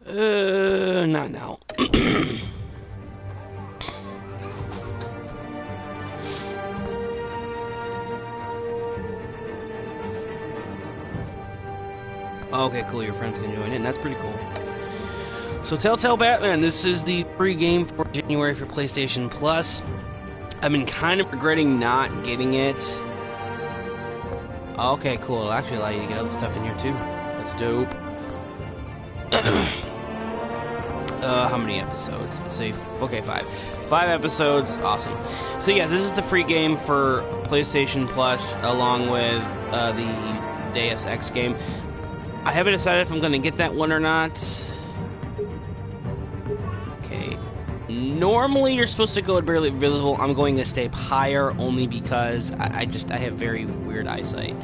Not now. Okay, cool. Your friends can join in. That's pretty cool. So, Telltale Batman. This is the free game for January for PlayStation Plus. I've been kind of regretting not getting it. Okay, cool. It'll actually allow you to get other stuff in here too. That's dope. How many episodes? Say, okay, 5. 5 episodes. Awesome. So yes, this is the free game for PlayStation Plus, along with the Deus Ex game. I haven't decided if I'm going to get that one or not. Okay. Normally, you're supposed to go at barely visible. I'm going a step higher only because I have very weird eyesight.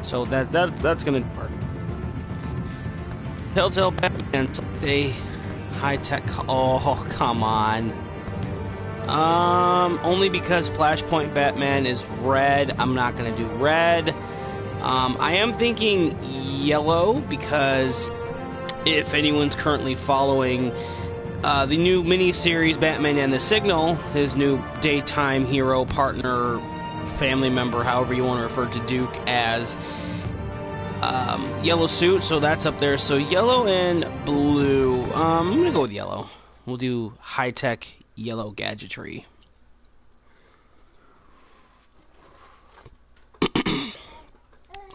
So that's going to work. Telltale Batman. They high-tech. Oh, come on. Only because Flashpoint Batman is red. I'm not going to do red. I am thinking yellow because if anyone's currently following the new miniseries Batman and the Signal, his new daytime hero, partner, family member, however you want to refer to Duke as, yellow suit, so that's up there. So yellow and blue. I'm going to go with yellow. We'll do high-tech yellow gadgetry.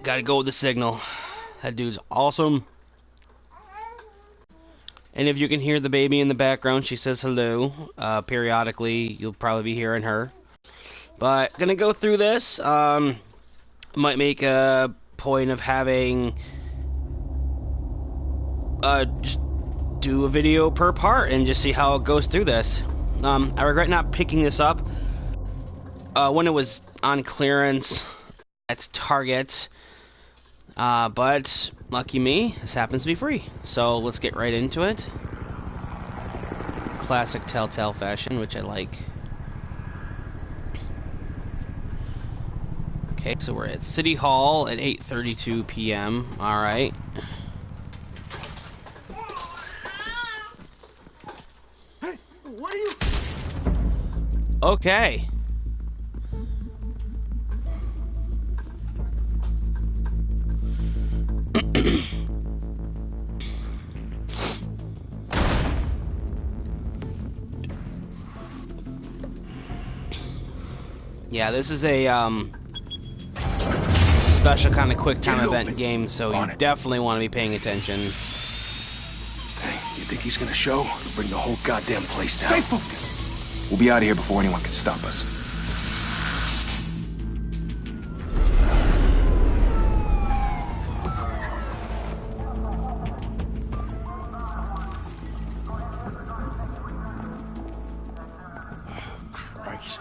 Gotta go with the Signal. That dude's awesome. And if you can hear the baby in the background, she says hello. Periodically, you'll probably be hearing her. But, gonna go through this. Might make a point of having... just do a video per part and just see how it goes through this. I regret not picking this up when it was on clearance at Target. But lucky me, this happens to be free. So let's get right into it. Classic Telltale fashion, which I like. Okay, so we're at City Hall at 8:32 p.m. All right. Hey, what are you? Okay. Yeah, this is a special kind of quick time event game, so you definitely want to be paying attention. Hey, you think he's gonna show? Bring the whole goddamn place down. Stay focused. We'll be out of here before anyone can stop us. Christ.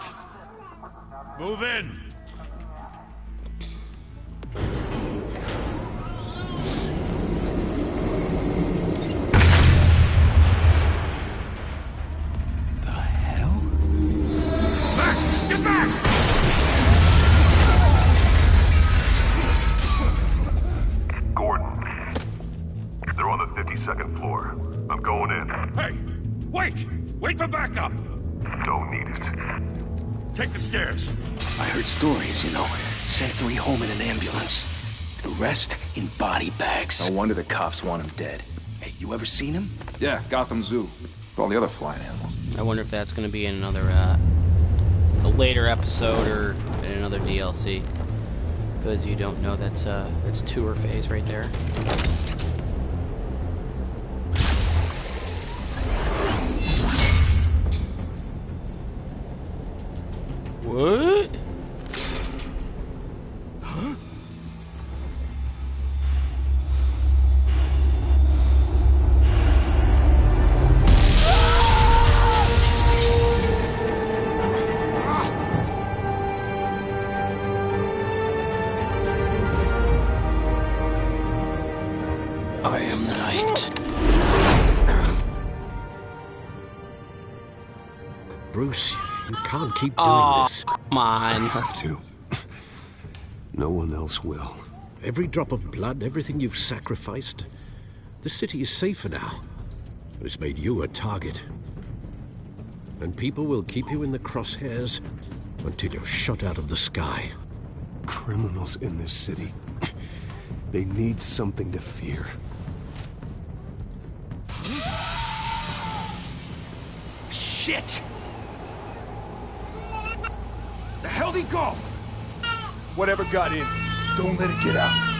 Move in. The hell? Back! Get back! Gordon, they're on the 52nd floor. I'm going in. Hey! Wait! Wait for backup! Don't need it. Take the stairs. I heard stories, you know. Sent 3 home in an ambulance. The rest in body bags. No wonder the cops want him dead. Hey, you ever seen him? Yeah, Gotham Zoo. With all the other flying animals. I wonder if that's going to be in another, a later episode or in another DLC. For those of you who don't know, that's tour phase right there. What? Huh? I am the night. Bruce, you can't keep doing this. Come on. I have to. No one else will. Every drop of blood, everything you've sacrificed. The city is safer now. has made you a target. And people will keep you in the crosshairs until you're shot out of the sky. Criminals in this city. They need something to fear. Shit! The hell'd he go? Whatever got in, don't let it get out.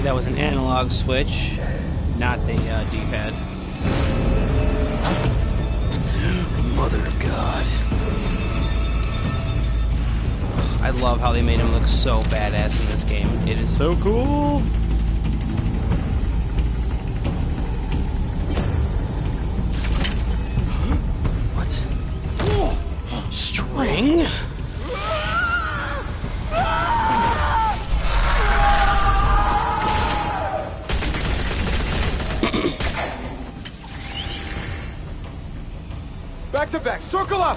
That was an analog switch, not the D-pad. Mother of God. I love how they made him look so badass in this game. It is so cool. What? String? Back to back, circle up!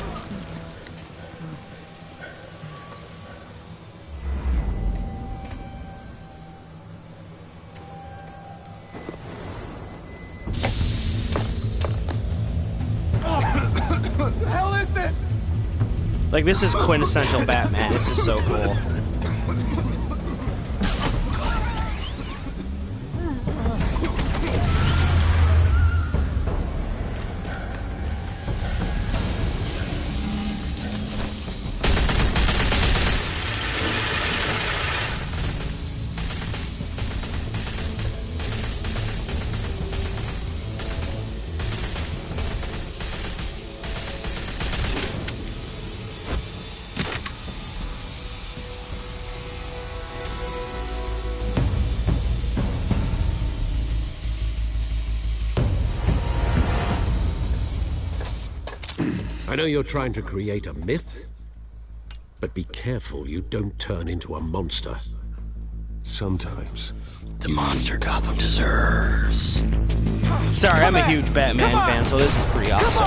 What the hell is this? Like, this is quintessential Batman. This is so cool. I know you're trying to create a myth, but be careful you don't turn into a monster. Sometimes. The monster Gotham deserves. Sorry, I'm a huge Batman fan, so this is pretty awesome.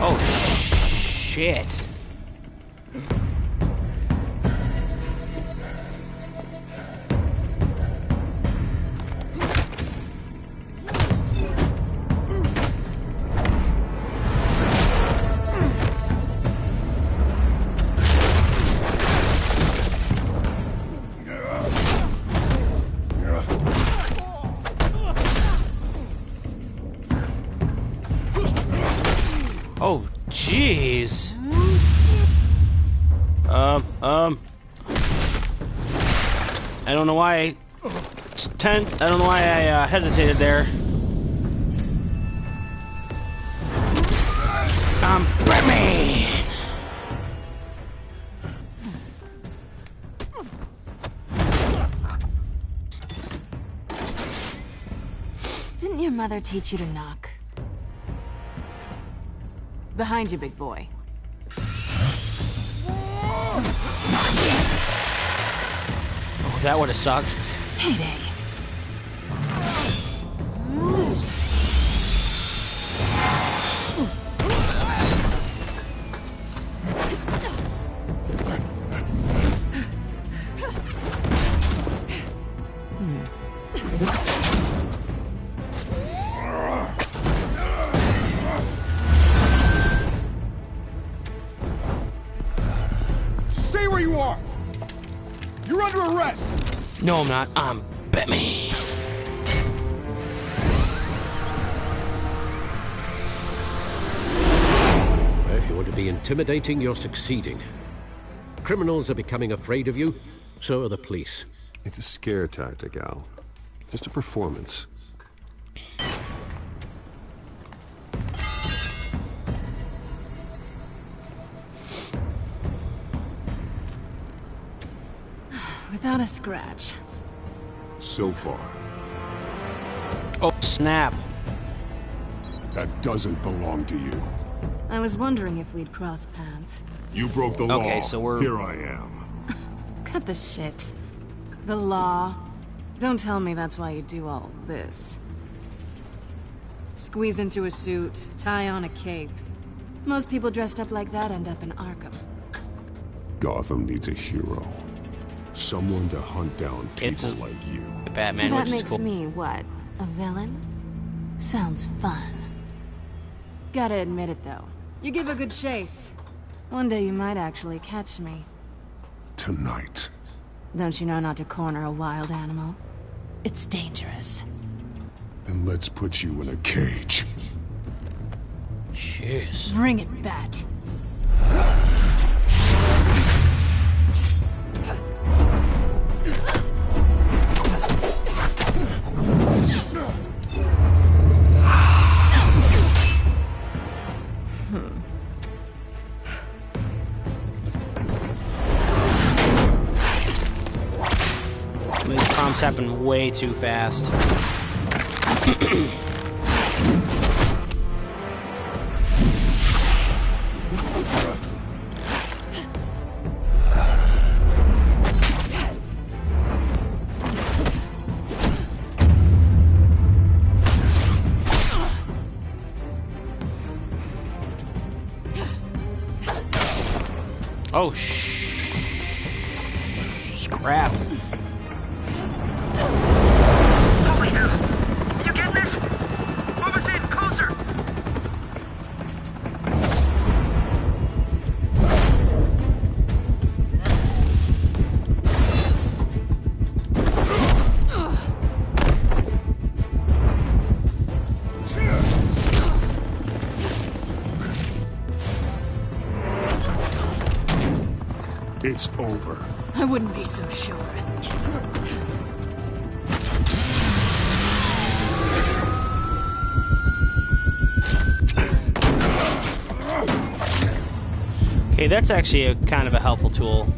Oh, shit. Oh, jeez. I don't know why I don't know why I hesitated there. Batman! Didn't your mother teach you to knock? Behind you, big boy. Oh, that would have sucked. Payday. Stay where you are! You're under arrest! No, I'm not. I'm Batman. If you want to be intimidating, you're succeeding. Criminals are becoming afraid of you, so are the police. It's a scare tactic, Al. Just a performance. without a scratch. So far. Oh, snap. That doesn't belong to you. I was wondering if we'd cross paths. You broke the law. Okay, so we're... Here I am. Cut the shit. The law. Don't tell me that's why you do all this. Squeeze into a suit, tie on a cape. Most people dressed up like that end up in Arkham. Gotham needs a hero. Someone to hunt down people It's like you. Batman, So that which is makes cool. me, what, a villain? Sounds fun. Gotta admit it, though. You give a good chase. One day you might actually catch me. Tonight. Don't you know not to corner a wild animal? It's dangerous. Then let's put you in a cage. Jeez. Bring it, Bat. These prompts happen way too fast. Oh, crap. Holy hell! You get this? Move us in, closer! It's over. I wouldn't be so sure. Okay, that's actually a kind of a helpful tool.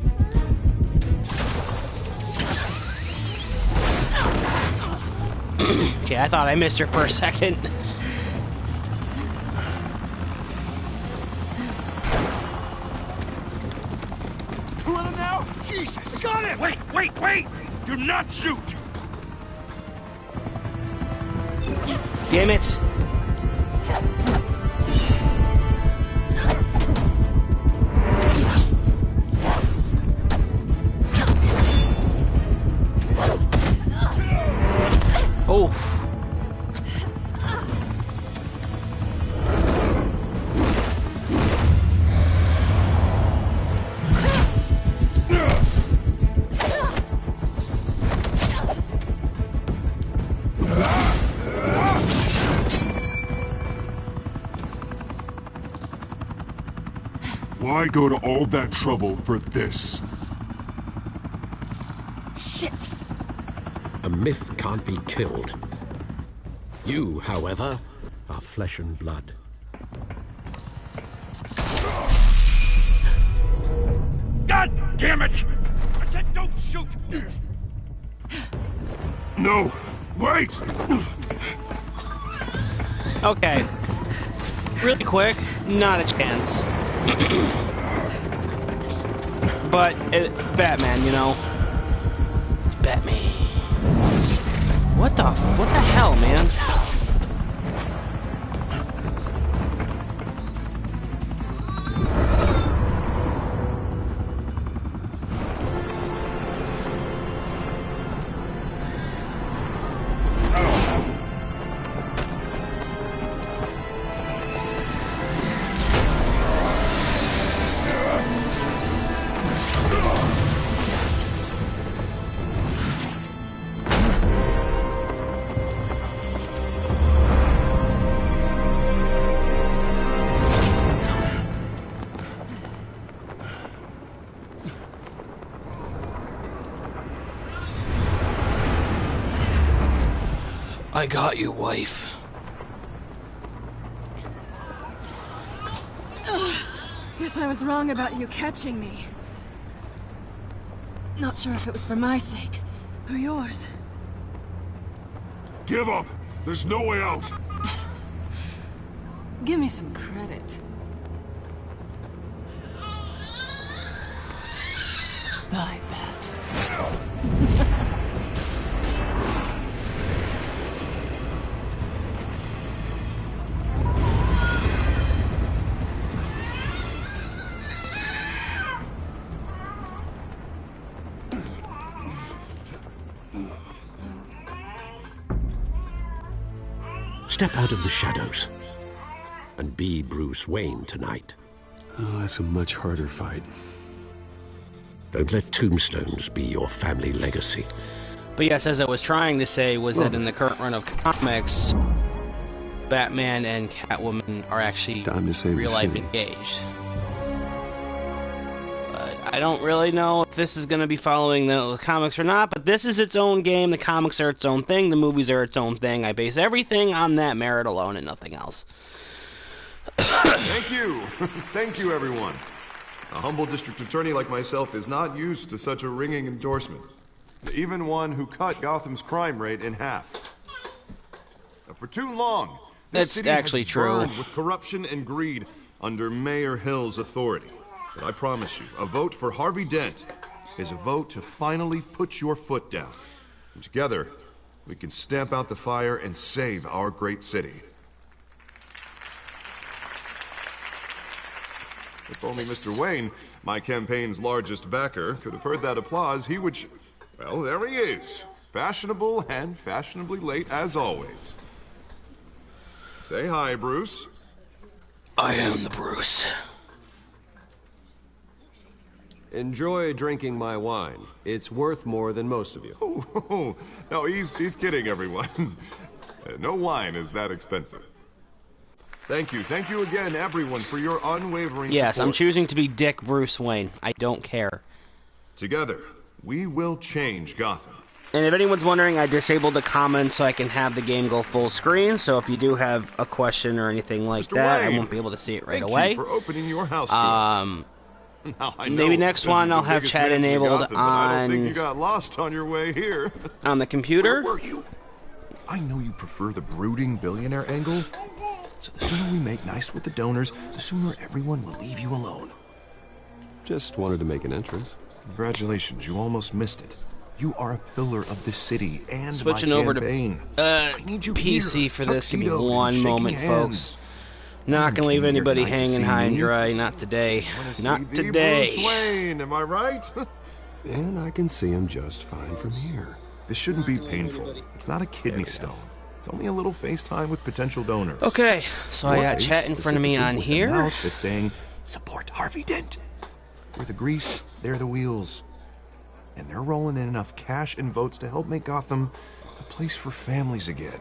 Okay, I thought I missed her for a second. Two of them now? Jesus! Got him! Wait! Do not shoot! Damn it. Oh. Why go to all that trouble for this? Shit! A myth can't be killed. You, however, are flesh and blood. God damn it! I said don't shoot! No! Wait! Okay. Really quick, not a chance. But, Batman, you know. It's Batman. What the hell, man? I got you, wife. Guess I was wrong about you catching me. Not sure if it was for my sake or yours. Give up! There's no way out! Give me some credit. I bet. Step out of the shadows and be Bruce Wayne tonight. Oh, that's a much harder fight. Don't let tombstones be your family legacy. But yes, as I was trying to say, was that in the current run of comics, Batman and Catwoman are actually real life engaged. But I don't really know if this is going to be following the comics or not, but this is its own game. The comics are its own thing. The movies are its own thing. I base everything on that merit alone and nothing else. Thank you. Thank you, everyone. A humble district attorney like myself is not used to such a ringing endorsement. Even one who cut Gotham's crime rate in half. For too long, this city actually has true. burned with corruption and greed under Mayor Hill's authority. But I promise you, a vote for Harvey Dent is a vote to finally put your foot down. And together, we can stamp out the fire and save our great city. If only Mr. Wayne, my campaign's largest backer, could have heard that applause, he would well, there he is. Fashionable and fashionably late as always. Say hi, Bruce. I am the Bruce. Enjoy drinking my wine. It's worth more than most of you. Oh, no, he's kidding, everyone. No wine is that expensive. Thank you again, everyone, for your unwavering Yes, support. I'm choosing to be Dick Bruce Wayne. I don't care. Together, we will change Gotham. And if anyone's wondering, I disabled the comments so I can have the game go full screen. So if you do have a question or anything like Mr. that, Wayne, I won't be able to see it right thank away. you for opening your house to us. Now, I know Maybe next this one is the I'll have biggest chat mansion in enabled Gotham, but I don't think on you got lost on your way here. on the computer. Where were you? I know you prefer the brooding billionaire angle. So the sooner we make nice with the donors, the sooner everyone will leave you alone. Just wanted to make an entrance. Congratulations, you almost missed it. You are a pillar of this city and Switching my over to campaign. I need you PC here, for this. Give me tuxedoed and one shaking moment, hands. folks. Not gonna leave Came here anybody tonight to hanging see high and me. dry. Not today. Wanna Not see the today. Bruce Wayne, am I right? And I can see him just fine from here. This shouldn't be painful. It's not a kidney stone. It's only a little FaceTime with potential donors. Okay, so I got Face, chat in front of me on specifically with a here. mouth that's saying, support Harvey Dent. We're the grease, they're the wheels. And they're rolling in enough cash and votes to help make Gotham a place for families again.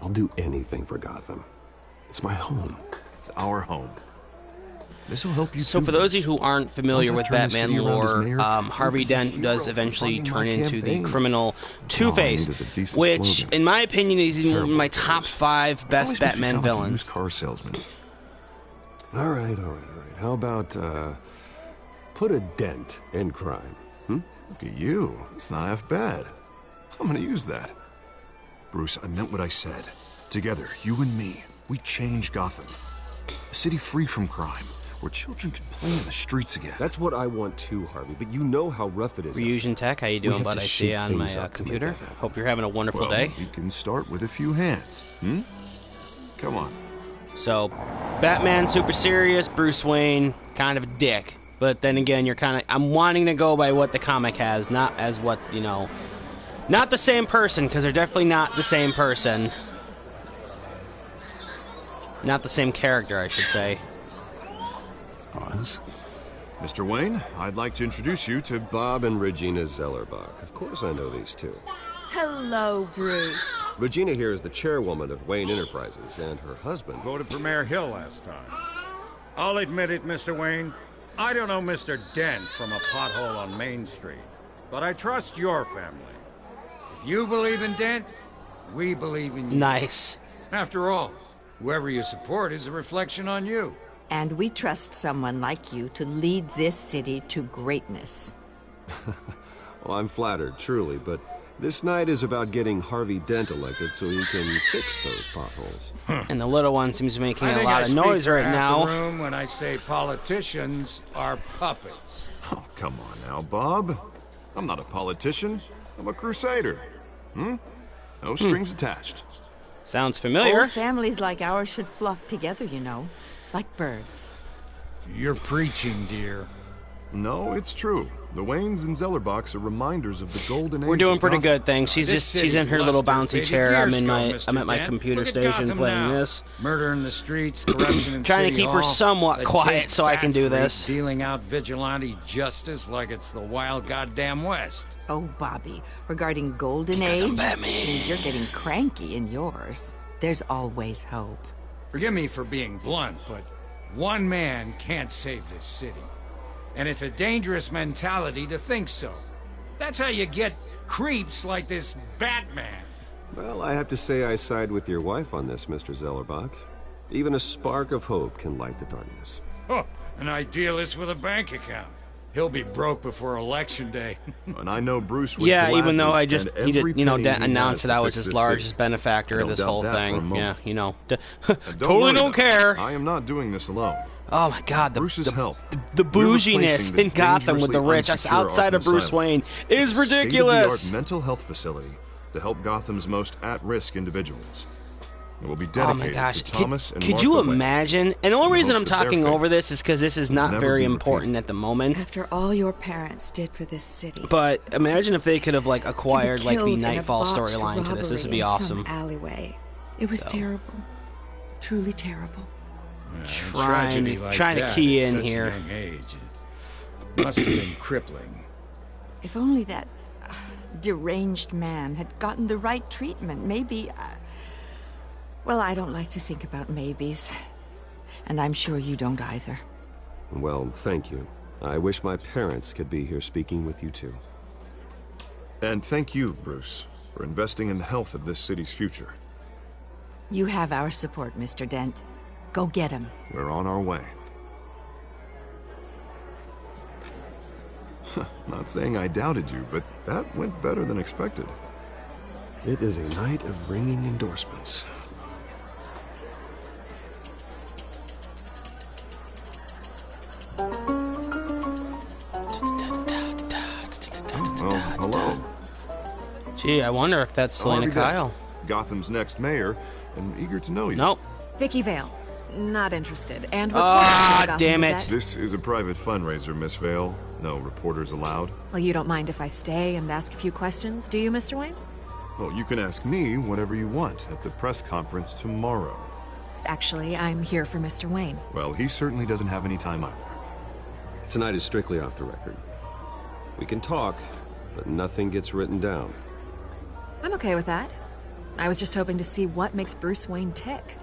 I'll do anything for Gotham. It's my home. It's our home. This will help you So too, for those of you Bruce. who aren't familiar with Once I turn the Batman city around as lore, mayor, Harvey you'll be Dent the does hero eventually for funding turn my into the campaign. criminal All I Two-Face, need is a decent which, slogan. in my opinion, is Terrible my top phrase. 5 best Always makes you Batman sound like a villains. used car salesman. All right. How about, put a dent in crime? Look at you. It's not half bad. I'm gonna use that. Bruce, I meant what I said. Together, you and me, we change Gotham. A city free from crime, where children can play in the streets again. That's what I want too, Harvey, but you know how rough it is. Refusion Tech, how you doing, have bud? to I see you shake on my things up to make computer. that happen. Hope you're having a wonderful Well, day. we can start with a few hands, Come on. So, Batman, super serious. Bruce Wayne, kind of a dick. But then again, I'm wanting to go by what the comic has, not as what, not the same person, because they're definitely not the same person. Not the same character, I should say. Oz? Mr. Wayne, I'd like to introduce you to Bob and Regina Zellerbach. Of course I know these two. Hello, Bruce. Regina here is the chairwoman of Wayne Enterprises, and her husband... Voted for Mayor Hill last time. I'll admit it, Mr. Wayne. I don't know Mr. Dent from a pothole on Main Street, but I trust your family. If you believe in Dent, we believe in you. Nice. After all, whoever you support is a reflection on you. And we trust someone like you to lead this city to greatness. Well, I'm flattered, truly, but this night is about getting Harvey Dent elected so he can fix those potholes. And the little one seems to be making a I lot of noise right half now. the room when I say politicians are puppets. Oh, come on now, Bob. I'm not a politician. I'm a crusader. No strings attached. Sounds familiar. Old families like ours should flock together, you know, like birds. You're preaching, dear. No, it's true. The Waynes and Zellerbachs are reminders of the golden age. We're doing of pretty Gotham. good things. She's in her little bouncy chair. I'm at my computer station playing this. Murder in the streets, corruption in Trying to City keep her Hall, somewhat a quiet kid so I can do bat freak this. Dealing out vigilante justice like it's the wild goddamn West. Oh, Bobby, regarding Golden Because I'm Age, Batman. seems you're getting cranky in yours. There's always hope. Forgive me for being blunt, but one man can't save this city. And it's a dangerous mentality to think so. That's how you get creeps like this Batman. Well, I have to say I side with your wife on this, Mr. Zellerbach. Even a spark of hope can light the darkness. Oh, an idealist with a bank account. He'll be broke before Election Day. And I know Bruce would Yeah, even though gladly I just spend he did, every you know, penny he announced has that I to was fix his this largest city. benefactor I of don't this doubt whole that for a thing. moment. Yeah, you know, And don't totally worry, don't though. care. I am not doing this alone. Oh my God, Bruce's help. the We're bouginess replacing the in Gotham with the dangerously rich unsecure outside of Arkham Bruce Asylum. Wayne is A ridiculous. state-of-the-art mental health facility to help Gotham's most at-risk individuals. It will be Oh dedicated my gosh, to Thomas and could Martha you Wayne. imagine? And the only in reason hopes I'm that their talking fate over this is because this is will not never very be important repeated. at the moment. After all your parents did for this city. But imagine if they could have like acquired like the killed in a Nightfall botched storyline to this. This would be robbery in some awesome. alleyway. It was terrible. Truly terrible. Trying to key in here. Young age. It must have been crippling. If only that deranged man had gotten the right treatment, maybe... Well, I don't like to think about maybes. And I'm sure you don't either. Well, thank you. I wish my parents could be here speaking with you too. And thank you, Bruce, for investing in the health of this city's future. You have our support, Mr. Dent. Go get him. We're on our way. Not saying I doubted you, but that went better than expected. It is a night of ringing endorsements. Well, hello. Gee, I wonder if that's Selena Harvey Dent, Kyle. Gotham's next mayor, and eager to know you. Nope. Vicky Vale. Not interested. And Ah, reporter for the damn Gotham it. Gazette. This is a private fundraiser, Miss Vale. No reporters allowed. Well, you don't mind if I stay and ask a few questions, do you, Mr. Wayne? Well, you can ask me whatever you want at the press conference tomorrow. Actually, I'm here for Mr. Wayne. Well, he certainly doesn't have any time either. Tonight is strictly off the record. We can talk, but nothing gets written down. I'm okay with that. I was just hoping to see what makes Bruce Wayne tick.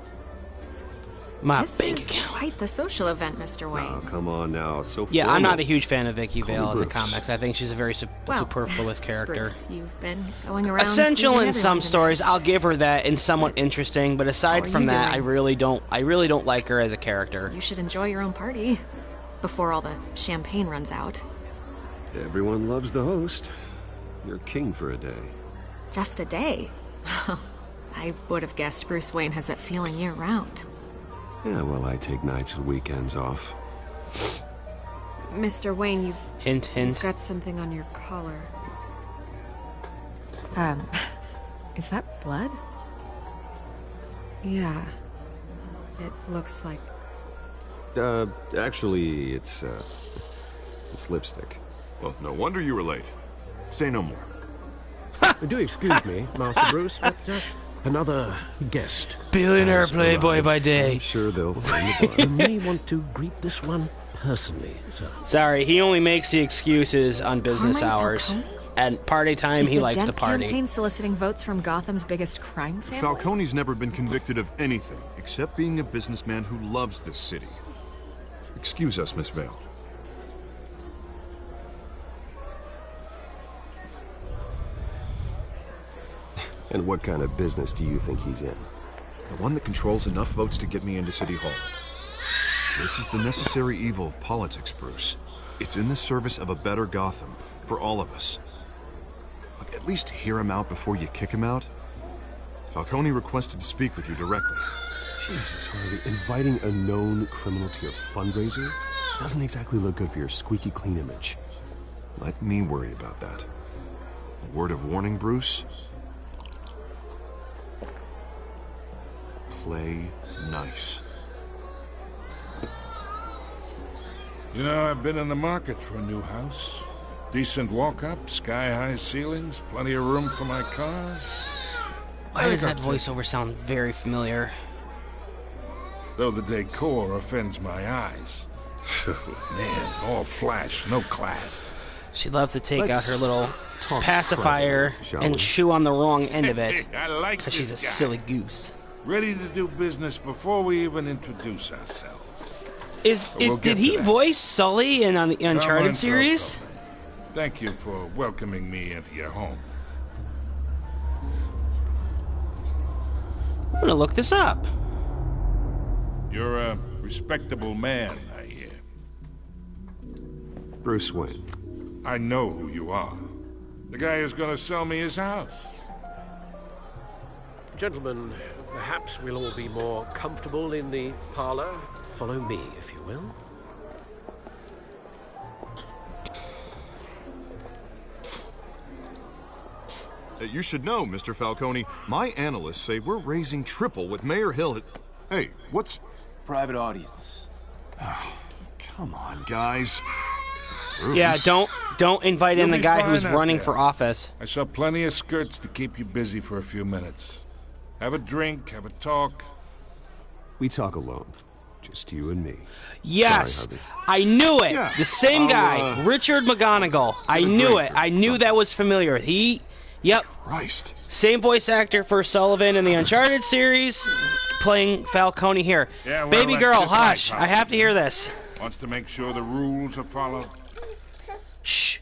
My This bank is account. quite the social event, Mr. Wayne. Oh, come on now. So Yeah, I'm formal. not a huge fan of Vicky Call me Vale in the Bruce. comics. I think she's a very Well, superfluous character. Bruce, you've been going around Essential pleasing in some everyone stories, tonight. I'll give her that, and somewhat interesting. But aside How are from you that, doing? I really don't like her as a character. You should enjoy your own party before all the champagne runs out. Everyone loves the host. You're king for a day. Just a day. I would have guessed Bruce Wayne has that feeling year-round. Yeah, well, I take nights and weekends off. Mr. Wayne, Hint, you've hint. got something on your collar. Is that blood? Yeah. It looks like... Actually, it's lipstick. Well, no wonder you were late. Say no more. Do excuse me, Master Bruce, but another guest. Billionaire has playboy arrived. by day. I'm sure they'll find the bar. You may want to greet this one personally, sir. Sorry, he only makes the excuses on business Carmine hours. Falcone? At party time, Is he the likes to Dent party. campaign soliciting votes from Gotham's biggest crime family? Falcone's never been convicted of anything except being a businessman who loves this city. Excuse us, Miss Vale. And what kind of business do you think he's in? The one that controls enough votes to get me into City Hall. This is the necessary evil of politics, Bruce. It's in the service of a better Gotham, for all of us. at least hear him out before you kick him out? Falcone requested to speak with you directly. Jesus, Harvey, inviting a known criminal to your fundraiser doesn't exactly look good for your squeaky clean image. Let me worry about that. A word of warning, Bruce? Play nice. You know, I've been in the market for a new house. Decent walk-up, sky-high ceilings, plenty of room for my car. Why does that voiceover sound very familiar? Though the decor offends my eyes. Man, all flash, no class. She loves to take out her little pacifier and chew on the wrong end of it. I like because she's a this guy. silly goose. Ready to do business before we even introduce ourselves. Did he voice Sully in on the Uncharted series? Thank you for welcoming me into your home. I'm gonna look this up. You're a respectable man, I hear. Bruce Wayne. I know who you are. The guy who's gonna sell me his house. Gentlemen, perhaps we'll all be more comfortable in the parlor. Follow me, if you will. You should know, Mr. Falcone, my analysts say we're raising triple what Mayor Hill had... Hey, what's... Private audience. Oh, come on, guys. Bruce. Yeah, don't invite in the guy who's running for office. I saw plenty of skirts to keep you busy for a few minutes. Have a drink, have a talk. We talk alone. Just you and me. Yes, Sorry, I knew it. Yeah, the same guy, Richard McGonigal. I knew it. I knew that was familiar. Yep. Christ. Same voice actor for Sullivan in the Uncharted series, playing Falcone here. Yeah, well, Baby that's girl, just hush. like I have to hear this. Wants to make sure the rules are followed. Shh.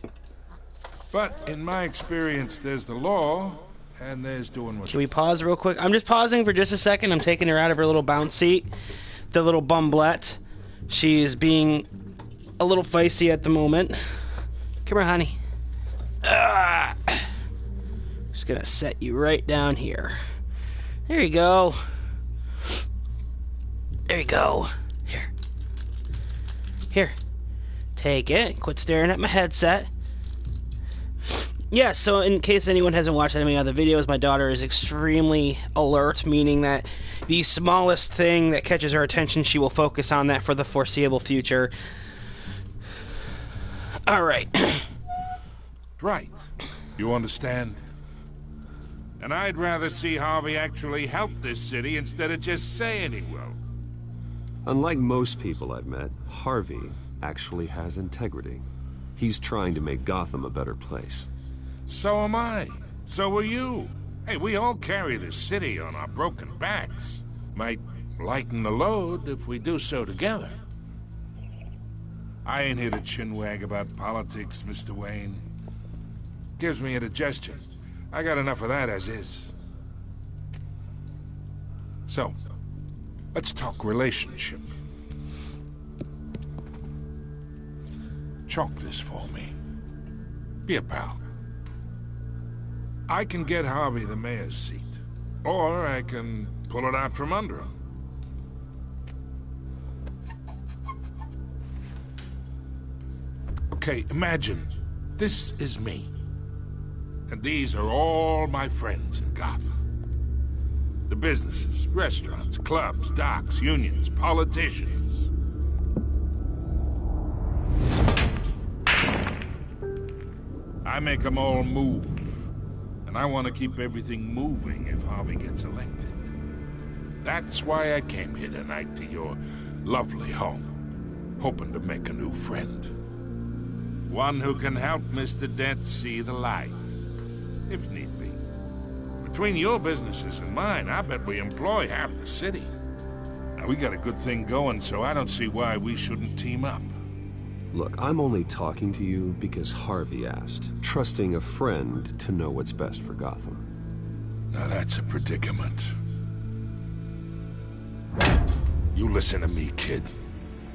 But in my experience, there's the law, and there's doing what's... Can we pause real quick? I'm just pausing for just a second. I'm taking her out of her little bounce seat. The little bumblette. She's being a little feisty at the moment. Come here, honey. Just gonna set you right down here. There you go. There you go. Here. Take it. Quit staring at my headset. Yeah, so in case anyone hasn't watched any other videos, my daughter is extremely alert, meaning that the smallest thing that catches her attention, she will focus on that for the foreseeable future. Alright. Right. You understand? And I'd rather see Harvey actually help this city instead of just saying he will. Unlike most people I've met, Harvey actually has integrity. He's trying to make Gotham a better place. So am I. So are you. Hey, we all carry this city on our broken backs. Might lighten the load if we do so together. I ain't here to chinwag about politics, Mr. Wayne. Gives me indigestion. I got enough of that as is. So, let's talk relationship. Chalk this for me. Be a pal. I can get Harvey the mayor's seat, or I can pull it out from under him. Okay, imagine this is me, and these are all my friends in Gotham. The businesses, restaurants, clubs, docks, unions, politicians. I make them all move. And I want to keep everything moving if Harvey gets elected. That's why I came here tonight to your lovely home, hoping to make a new friend. One who can help Mr. Dent see the light, if need be. Between your businesses and mine, I bet we employ half the city. Now, we got a good thing going, so I don't see why we shouldn't team up. Look, I'm only talking to you because Harvey asked, trusting a friend to know what's best for Gotham. Now that's a predicament. You listen to me, kid.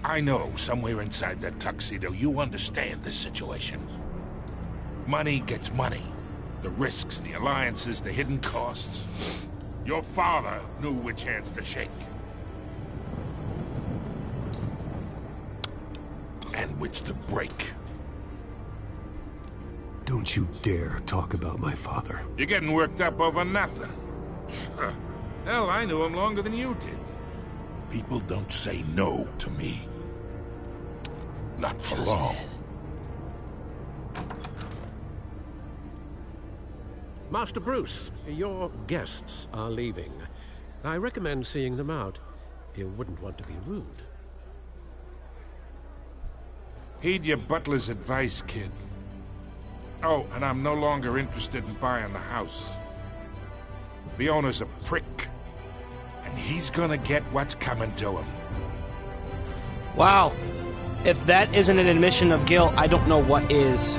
I know somewhere inside that tuxedo you understand this situation. Money gets money. The risks, the alliances, the hidden costs. Your father knew which hands to shake. And which to break. Don't you dare talk about my father. You're getting worked up over nothing. Hell, I knew him longer than you did. People don't say no to me. Not for long. Master Bruce, your guests are leaving. I recommend seeing them out. You wouldn't want to be rude. Heed your butler's advice, kid. Oh, and I'm no longer interested in buying the house. The owner's a prick. And he's gonna get what's coming to him. Wow. If that isn't an admission of guilt, I don't know what is.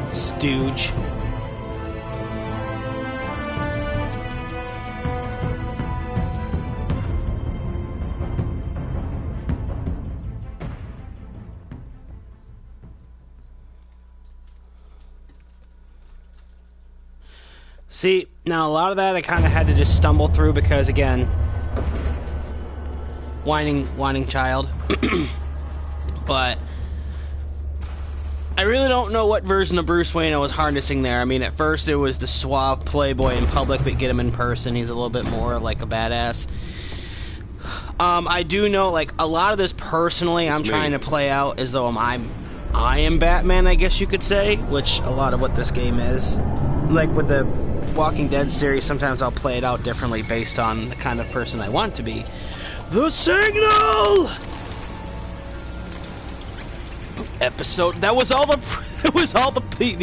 Stooge. See, now a lot of that I kind of had to just stumble through because, again, whining child. But I really don't know what version of Bruce Wayne I was harnessing there. I mean, at first it was the suave playboy in public, but get him in person, he's a little bit more like a badass. I do know, like, a lot of this personally I'm trying to play out as though I am Batman, I guess you could say, which a lot of what this game is. Like with the Walking Dead series, sometimes I'll play it out differently based on the kind of person I want to be. The Signal! Episode. That was all the. It was all the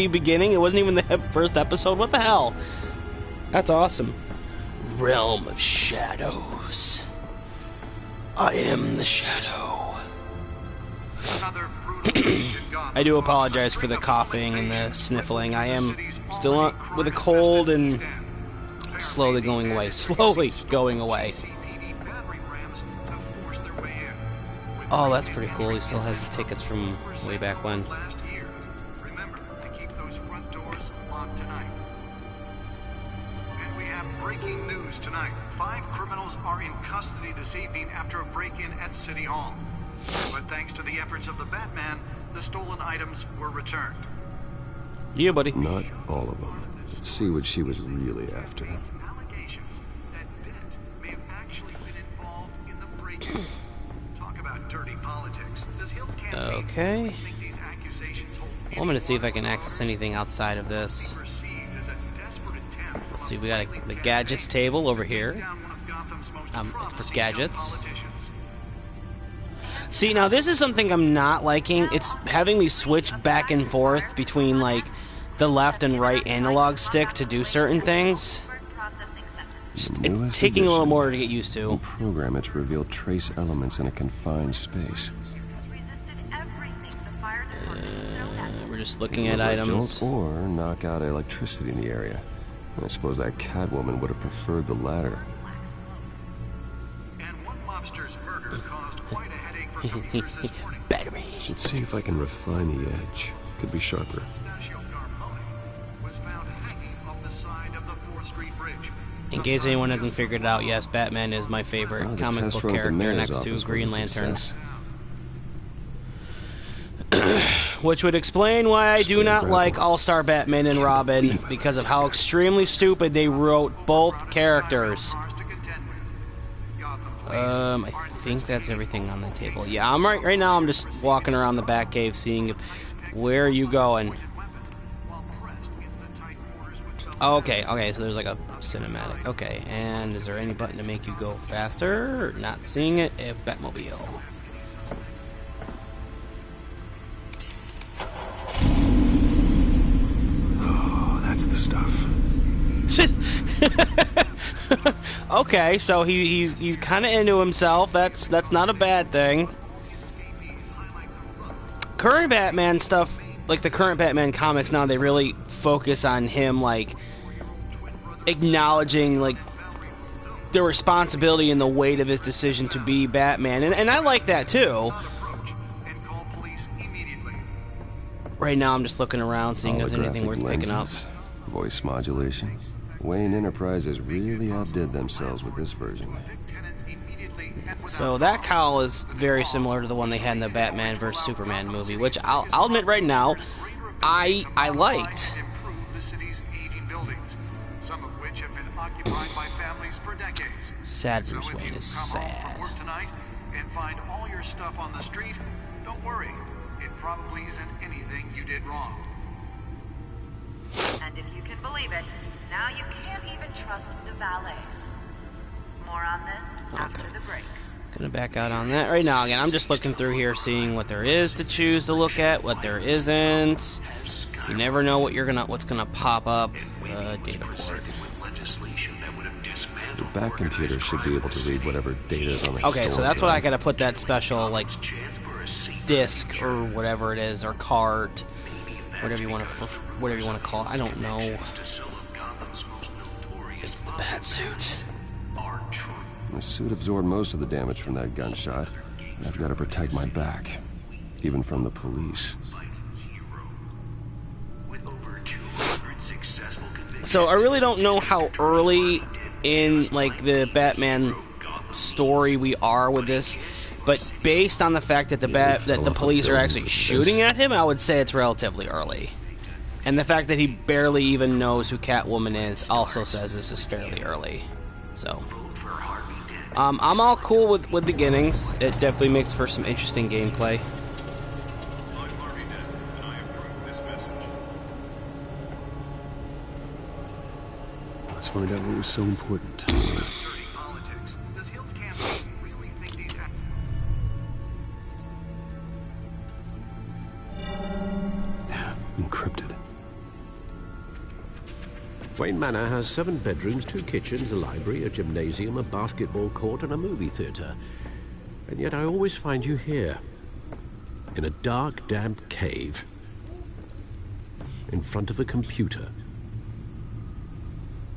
beginning. It wasn't even the first episode. What the hell? That's awesome. Realm of Shadows. I am the Shadow. I do apologize for the coughing and the sniffling. I am still with a cold and slowly going away. Slowly going away. Oh, that's pretty cool. He still has the tickets from way back when. Remember to keep those front doors locked tonight. And we have breaking news tonight. 5 criminals are in custody this evening after a break-in at City Hall. But thanks to the efforts of the Batman, the stolen items were returned. Yeah, buddy. Not all of them. Let's see what she was really after. Allegations that Dent may have actually been involved in the break-in. Talk about dirty politics. Does Hill's campaign Okay. think these accusations hold Well, I'm going to see if I can access anything outside of this. Let's see, we got the gadgets table over here. It's for gadgets. See, now this is something I'm not liking. It's having me switch back and forth between, like, the left and right analog stick to do certain things. It's taking a little more to get used to. Program it to reveal trace elements in a confined space. We're just looking at items. Jolt or knock out electricity in the area. I suppose that Catwoman would have preferred the latter. And one mobster's murder caused quite a headache for computers this morning. Battery. Should see if I can refine the edge. Could be sharper. Was found hanging off the side of the 4th Street Bridge. In case anyone hasn't figured it out, yes, Batman is my favorite comic book character next to Green Lantern. Which would explain why I do not like All-Star Batman and Robin, because of how extremely stupid they wrote both characters. I think that's everything on the table. Yeah, I'm right now I'm just walking around the Batcave seeing where are you going. Oh, okay, so there's like a cinematic. Okay, and is there any button to make you go faster? Not seeing it. Batmobile. Oh, that's the stuff. Okay, so he's kind of into himself. That's not a bad thing. Current Batman stuff, like the current Batman comics now, they really focus on him, like, acknowledging, like, the responsibility and the weight of his decision to be Batman, and I like that too. Right now I'm just looking around, seeing if there's anything worth picking up. Voice modulation. Wayne Enterprises really outdid themselves with this version. So that cowl is very similar to the one they had in the Batman vs Superman movie, which I'll admit right now, I liked. Some of which have been occupied by families for decades. Sad Bruce Wayne is sad. Work tonight and find all your stuff on the street. Don't worry, it probably isn't anything you did wrong. And if you can believe it, now you can't even trust the valets. More on this after the break. Gonna back out on that right now. Again, I'm just looking through here, seeing what there is to choose to look at, what there isn't. You never know what's gonna pop up. Data port. The back computer should be able to read whatever data is on the Okay, so that's what I gotta put that special, like, disc or whatever it is, or cart, whatever you want to call it. I don't know. It's the bat suit. The suit absorbed most of the damage from that gunshot. And I've got to protect my back, even from the police. So I really don't know how early in, like, the Batman story we are with this, but based on the fact that the police are actually shooting at him, I would say it's relatively early. And the fact that he barely even knows who Catwoman is also says this is fairly early. So I'm all cool with beginnings. It definitely makes for some interesting gameplay. Let's find out what was so important. Encrypted. Wayne Manor has 7 bedrooms, 2 kitchens, a library, a gymnasium, a basketball court, and a movie theater. And yet I always find you here, in a dark, damp cave, in front of a computer.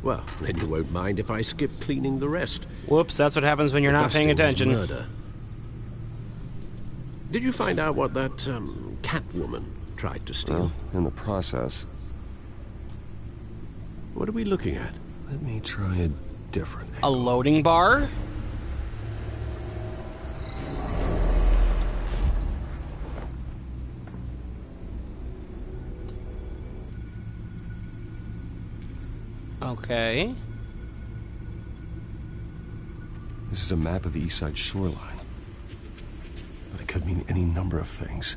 Well, then you won't mind if I skip cleaning the rest. Whoops, that's what happens when you're not paying attention. Murder. Did you find out what that Catwoman tried to steal? Well, in the process. What are we looking at? Let me try a different angle. A loading bar? Okay. This is a map of the East Side shoreline. But it could mean any number of things.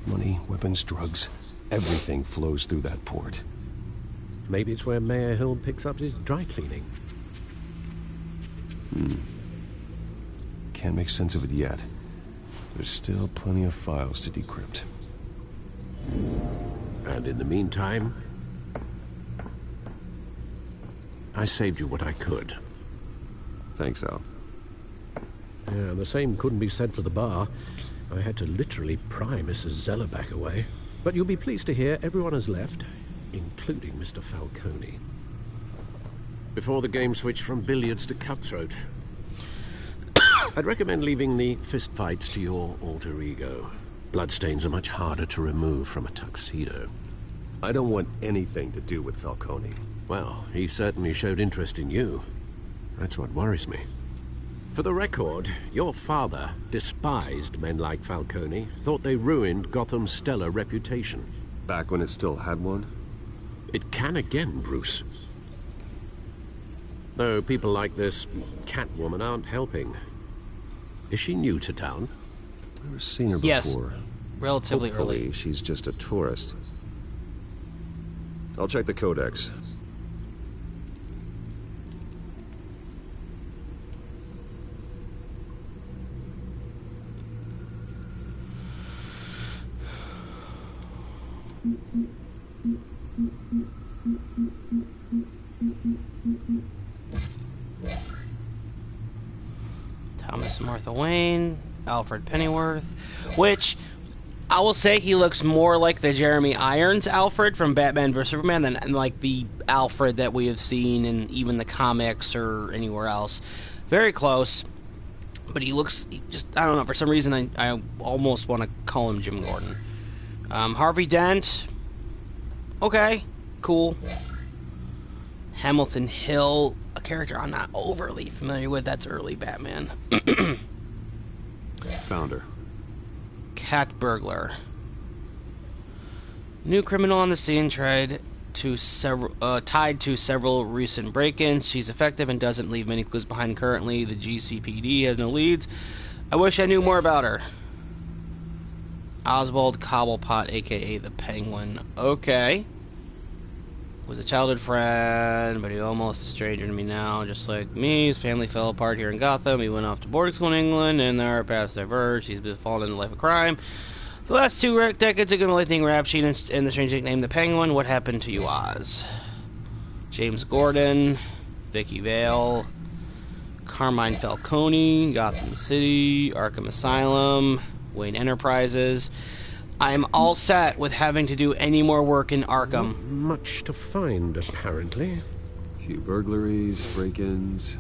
Money, weapons, drugs, everything flows through that port. Maybe it's where Mayor Hill picks up his dry cleaning. Can't make sense of it yet. There's still plenty of files to decrypt. And in the meantime, I saved you what I could. Thanks, Al. Yeah, the same couldn't be said for the bar. I had to literally pry Mrs. Zeller back away. But you'll be pleased to hear everyone has left, including Mr. Falcone. Before the game switched from billiards to cutthroat. I'd recommend leaving the fistfights to your alter ego. Bloodstains are much harder to remove from a tuxedo. I don't want anything to do with Falcone. Well, he certainly showed interest in you. That's what worries me. For the record, your father despised men like Falcone, thought they ruined Gotham's stellar reputation. Back when it still had one? It can again, Bruce. Though people like this Catwoman aren't helping. Is she new to town? Never seen her before. Yes, relatively Hopefully, early. She's just a tourist. I'll check the codex. Thomas and Martha Wayne, Alfred Pennyworth, which I will say he looks more like the Jeremy Irons Alfred from Batman vs Superman than like the Alfred that we have seen in even the comics or anywhere else. Very close, but he looks just, I don't know, for some reason I almost want to call him Jim Gordon. Harvey Dent, okay, cool. Hamilton Hill, a character I'm not overly familiar with. That's early Batman. Founder. Cat burglar. New criminal on the scene tied to several recent break-ins. She's effective and doesn't leave many clues behind currently. The GCPD has no leads. I wish I knew more about her. Oswald Cobblepot, a.k.a. the Penguin. Okay. Was a childhood friend, but he's almost a stranger to me now, just like me. His family fell apart here in Gotham. He went off to boarding school in England, and their paths diverged. He's been fallen into the life of crime. The last 2 decades ago, lifting rap sheet and the strange nickname the Penguin. What happened to you, Oz? James Gordon, Vicky Vale, Carmine Falcone, Gotham City, Arkham Asylum, Wayne Enterprises. I'm all set with having to do any more work in Arkham. Not much to find, apparently. A few burglaries, break-ins.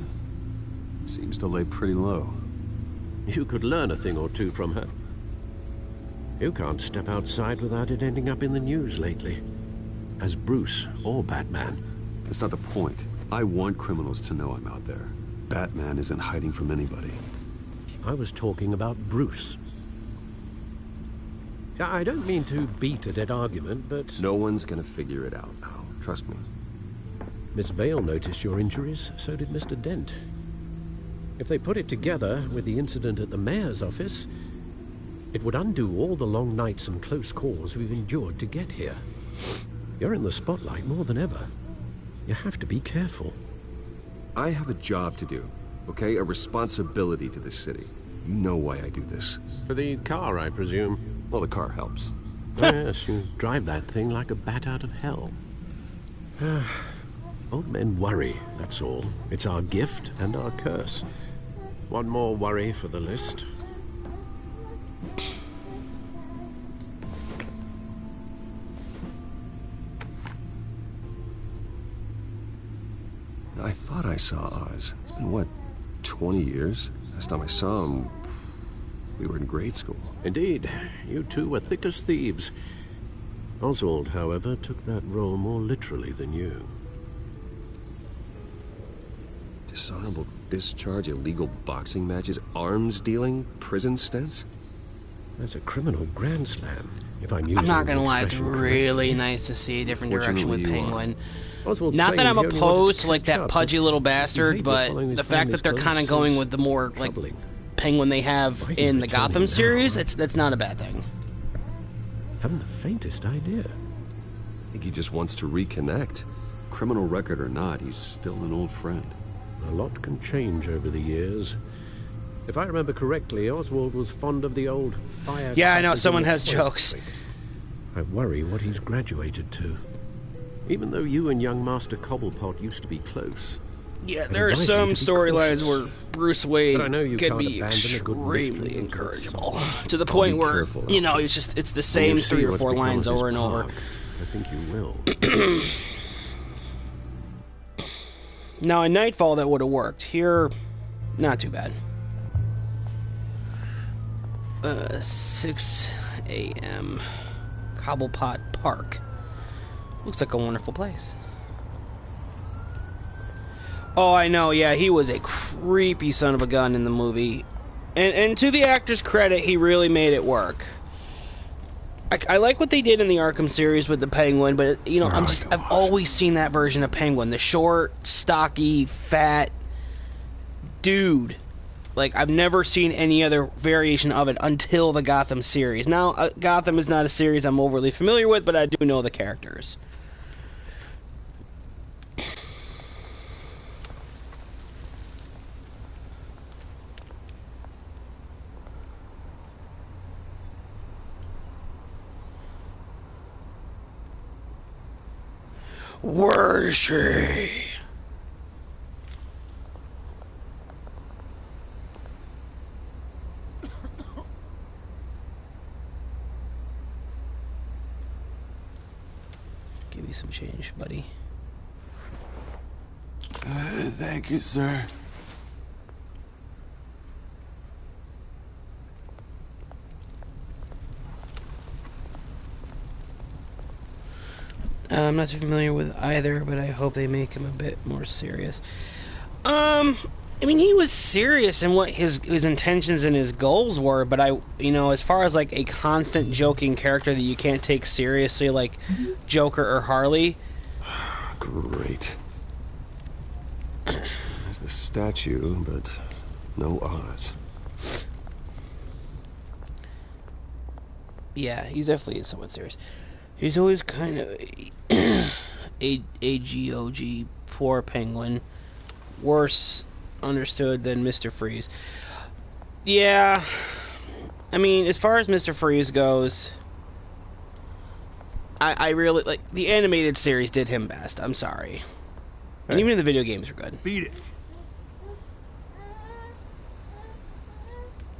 Seems to lay pretty low. You could learn a thing or two from her. You can't step outside without it ending up in the news lately. As Bruce or Batman. That's not the point. I want criminals to know I'm out there. Batman isn't hiding from anybody. I was talking about Bruce. I don't mean to beat a dead argument, but... No one's gonna figure it out now. Trust me. Miss Vale noticed your injuries, so did Mr. Dent. If they put it together with the incident at the mayor's office, it would undo all the long nights and close calls we've endured to get here. You're in the spotlight more than ever. You have to be careful. I have a job to do, okay? A responsibility to this city. You know why I do this. For the car, I presume. Well, the car helps. Yes, you drive that thing like a bat out of hell. Old men worry, that's all. It's our gift and our curse. One more worry for the list. I thought I saw Oz. It's been, what, 20 years? Last time I saw him, we were in grade school. Indeed. You two were thick as thieves. Oswald, however, took that role more literally than you. Dishonorable discharge, illegal boxing matches, arms dealing, prison stints? That's a criminal grand slam, if I'm using I'm not gonna the lie, it's expression really correctly. nice to see a different direction with Fortunately, you Penguin. Oswald Not that claimed I'm he only opposed to wanted like catch that up, pudgy little bastard, behavior but following his the fact that they're family's kind of clothes going is with the more like troubling. Penguin they have Why he's in the returning Gotham now, series, huh? that's not a bad thing. Haven't the faintest idea. I think he just wants to reconnect. Criminal record or not, he's still an old friend. A lot can change over the years. If I remember correctly, Oswald was fond of the old fire. Yeah, I know, someone has jokes. I worry what he's graduated to. Even though you and young Master Cobblepot used to be close. Yeah, I'd there are advise you some to be storylines cautious. where Bruce Wayne But I know you can can't be abandon a good mystery extremely until incorrigible. something. To the point be where, careful, you know, Alfred. it's the When same you see 3 or what's 4 become lines of his over and over. park, I think you will. Now, in Nightfall, that would have worked. Here, not too bad. 6 a.m. Cobblepot Park. Looks like a wonderful place. Oh, I know, yeah, he was a creepy son of a gun in the movie. And to the actor's credit, he really made it work. I like what they did in the Arkham series with the Penguin, but, you know, I've always seen that version of Penguin. The short, stocky, fat dude. Like, I've never seen any other variation of it until the Gotham series. Now, Gotham is not a series I'm overly familiar with, but I do know the characters. Where is she? Give me some change, buddy. Thank you, sir. I'm not too familiar with either, but I hope they make him a bit more serious. I mean, he was serious in what his intentions and his goals were, but as far as like a constant joking character that you can't take seriously, like Joker or Harley. Great. There's the statue, but no Oz. Yeah, he's definitely somewhat serious. He's always kind of a poor penguin. Worse understood than Mr. Freeze. Yeah, I mean, as far as Mr. Freeze goes, I really, like, the animated series did him best. I'm sorry. And even the video games are good. Beat it.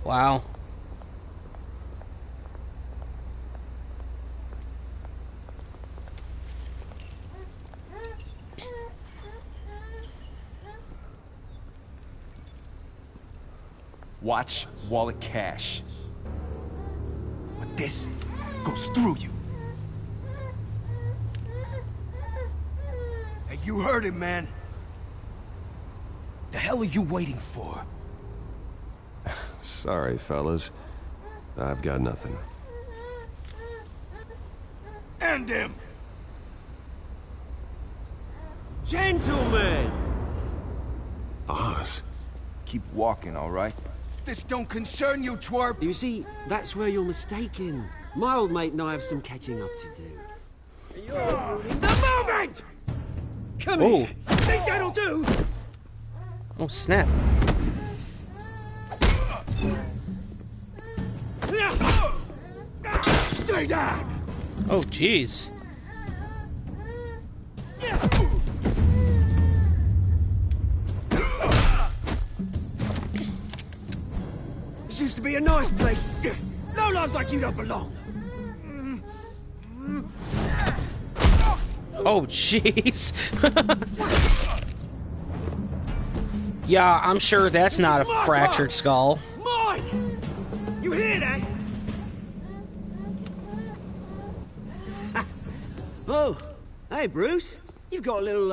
Wow. Watch wallet cash. But this goes through you. Hey, you heard it, man. The hell are you waiting for? Sorry, fellas. I've got nothing. End him! Gentlemen! Oz. Keep walking, all right? This don't concern you, twerp! You see, that's where you're mistaken. My old mate and I have some catching up to do. You're ruining the moment! Come here! Think that'll do? Oh, snap. Stay down! Oh, jeez. This used to be a nice place. No lives like you don't belong. Oh, jeez. Yeah, I'm sure that's not a fractured skull. Mine! You hear that? Oh, hey, Bruce. You've got a little,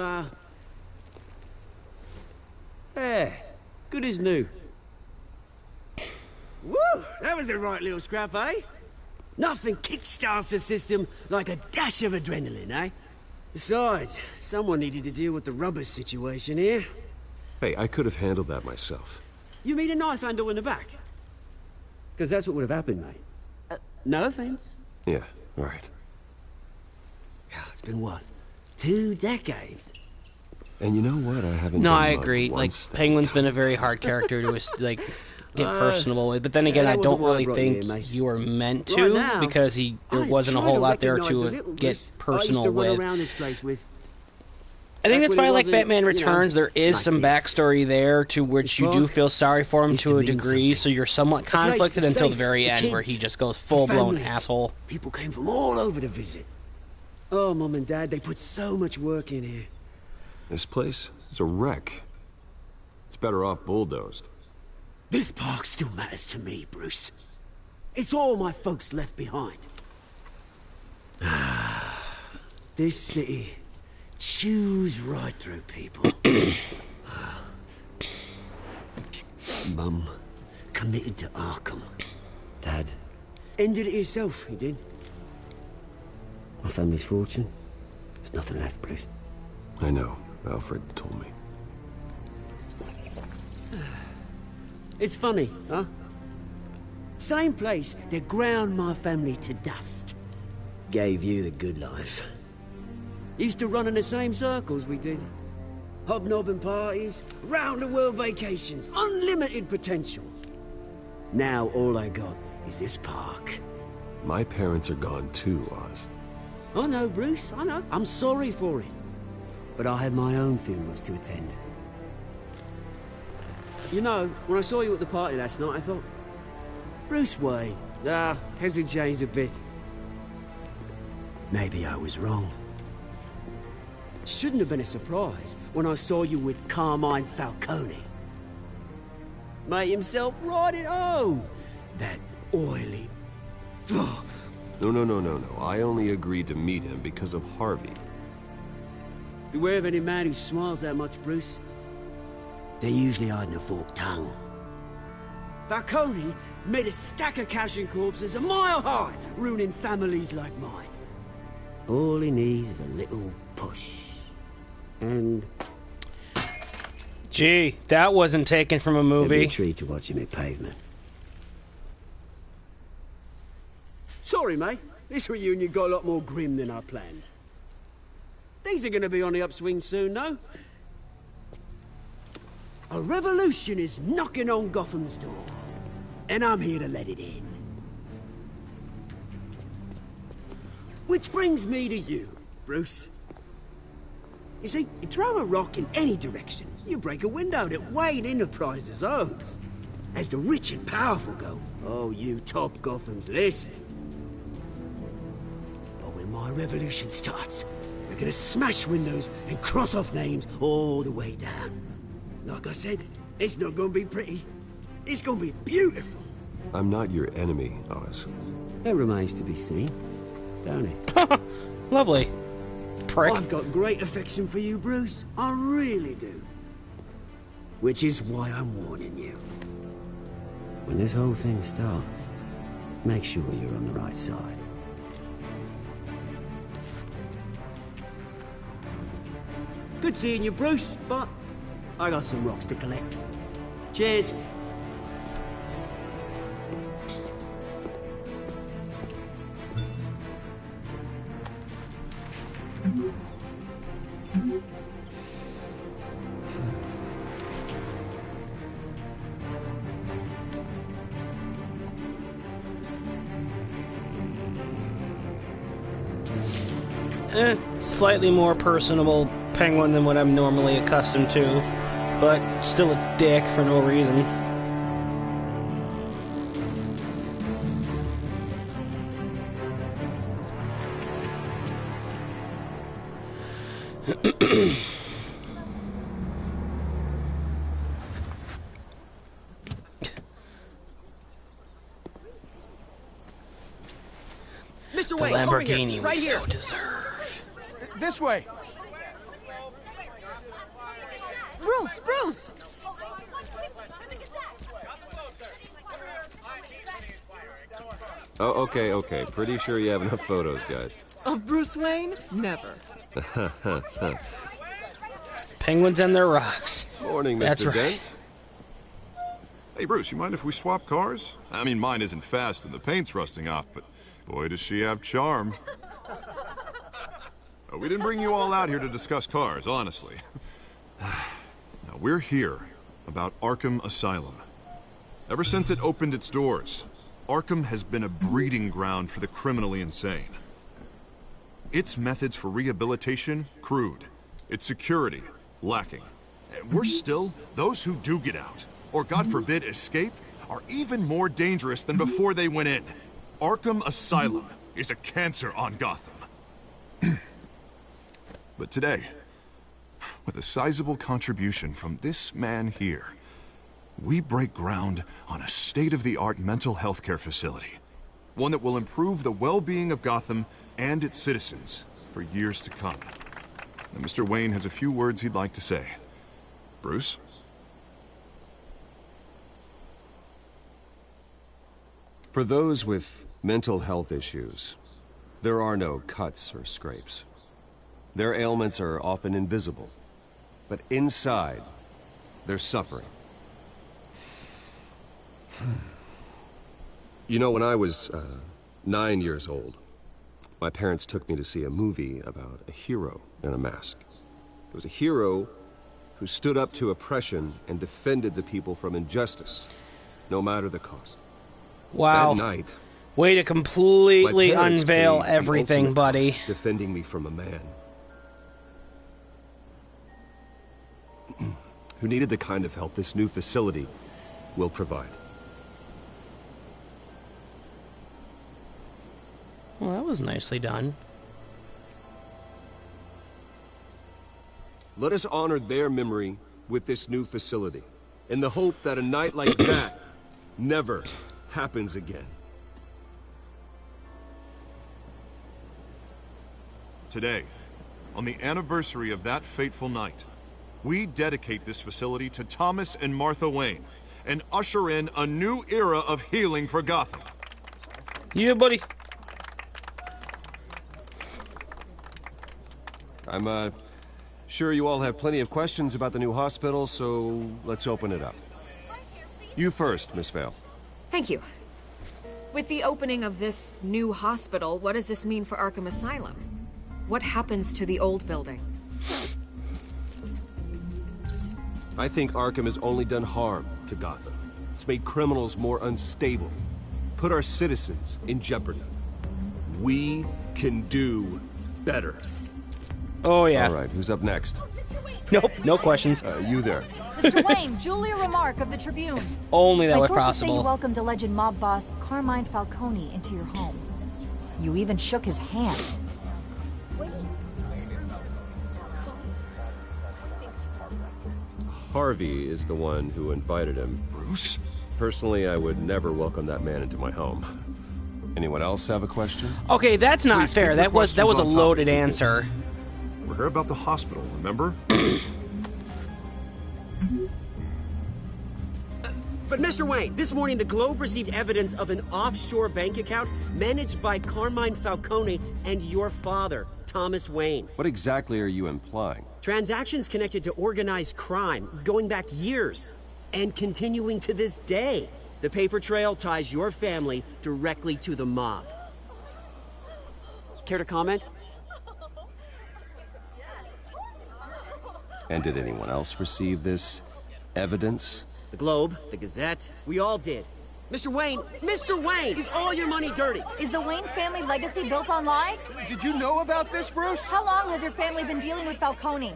Yeah, good as new. Woo! That was a right little scrap, eh? Nothing kickstarts the system like a dash of adrenaline, eh? Besides, someone needed to deal with the rubber situation here. Hey, I could have handled that myself. You mean a knife handle in the back? Because that's what would have happened, mate. No offense. Yeah, all right. It's been what? 2 decades? And you know what? I haven't. No, I agree. Like, Penguin's been a very hard character to like get personable with. But then again, I don't really think you were meant to, now, because there wasn't a whole lot there to get personal with. I think that's why, like Batman Returns, there is some backstory there to which you do feel sorry for him to a degree, so you're somewhat conflicted until the very end, where he just goes full-blown asshole. People came from all over to visit. Oh, Mom and Dad, they put so much work in here. This place is a wreck. It's better off bulldozed. This park still matters to me, Bruce. It's all my folks left behind. This city chews right through people. Mum committed to Arkham. Dad ended it himself, he did. My family's fortune, there's nothing left, Bruce. I know. Alfred told me. It's funny, huh? Same place that ground my family to dust. Gave you the good life. Used to run in the same circles we did. Hobnobbing parties, round-the-world vacations, unlimited potential. Now all I got is this park. My parents are gone too, Oz. I know, Bruce, I know. I'm sorry for it. But I have my own funerals to attend. You know, when I saw you at the party last night, I thought, Bruce Wayne, has he changed a bit? Maybe I was wrong. Shouldn't have been a surprise when I saw you with Carmine Falcone. Made himself right at home. That oily... No. I only agreed to meet him because of Harvey. Beware of any man who smiles that much, Bruce. They're usually hiding a forked tongue. Falcone made a stack of cash and corpses a mile high, ruining families like mine. All he needs is a little push. And... Gee, that wasn't taken from a movie. It'd be a treat to watch him hit pavement. Sorry, mate. This reunion got a lot more grim than I planned. Things are going to be on the upswing soon, though. A revolution is knocking on Gotham's door. And I'm here to let it in. Which brings me to you, Bruce. You see, you throw a rock in any direction, you break a window that Wayne Enterprises owns. As the rich and powerful go, oh, you top Gotham's list. But when my revolution starts, we're gonna smash windows and cross off names all the way down. Like I said, it's not gonna be pretty. It's gonna be beautiful. I'm not your enemy, Oz. That remains to be seen, don't it? Lovely. Prick. I've got great affection for you, Bruce. I really do. Which is why I'm warning you. When this whole thing starts, make sure you're on the right side. Good seeing you, Bruce, but I got some rocks to collect. Cheers. Slightly more personable Penguin than what I'm normally accustomed to, but still a dick for no reason. Mr. The Wayne, Lamborghini right we here. so deserve. This way. Bruce! Oh, okay. Pretty sure you have enough photos, guys. Of Bruce Wayne? Never. Penguins and their rocks. Morning, Mr. That's right. Dent. Hey, Bruce, you mind if we swap cars? I mean, mine isn't fast and the paint's rusting off, but boy, does she have charm. We didn't bring you all out here to discuss cars, honestly. Now, we're here about Arkham Asylum. Ever since it opened its doors, Arkham has been a breeding ground for the criminally insane. Its methods for rehabilitation, crude. Its security, lacking. And worse still, those who do get out, or God forbid, escape, are even more dangerous than before they went in. Arkham Asylum is a cancer on Gotham. But today, with a sizable contribution from this man here, we break ground on a state-of-the-art mental health care facility. One that will improve the well-being of Gotham and its citizens for years to come. Now, Mr. Wayne has a few words he'd like to say. Bruce? For those with mental health issues, there are no cuts or scrapes. Their ailments are often invisible, but inside, they're suffering. You know, when I was 9 years old, my parents took me to see a movie about a hero in a mask. It was a hero who stood up to oppression and defended the people from injustice, no matter the cost. Wow. That night, way to completely my parents unveil paid the everything, ultimate buddy. cost, defending me from a man who needed the kind of help this new facility will provide. Well, that was nicely done. Let us honor their memory with this new facility, in the hope that a night like that never happens again. Today, on the anniversary of that fateful night, we dedicate this facility to Thomas and Martha Wayne and usher in a new era of healing for Gotham. Yeah, buddy. I'm, sure you all have plenty of questions about the new hospital, so let's open it up. You first, Miss Vale. Thank you. With the opening of this new hospital, what does this mean for Arkham Asylum? What happens to the old building? I think Arkham has only done harm to Gotham. It's made criminals more unstable, put our citizens in jeopardy. We can do better. Oh, yeah. All right, who's up next? Nope, no questions. You there. Mr. Wayne, Julia Remark of the Tribune. Only that was My sources say possible. you welcomed alleged mob boss Carmine Falcone into your home. You even shook his hand. Harvey is the one who invited him. Bruce? Personally, I would never welcome that man into my home. Anyone else have a question? Okay, that's not Please fair. keep That your was a questions on topic, loaded people. answer. We're here about the hospital, remember? But Mr. Wayne, this morning the Globe received evidence of an offshore bank account managed by Carmine Falcone and your father, Thomas Wayne. What exactly are you implying? Transactions connected to organized crime going back years and continuing to this day. The paper trail ties your family directly to the mob. Care to comment? And did anyone else receive this evidence? The Globe, the Gazette, we all did. Mr. Wayne, is all your money dirty? Is the Wayne family legacy built on lies? Did you know about this, Bruce? How long has your family been dealing with Falcone?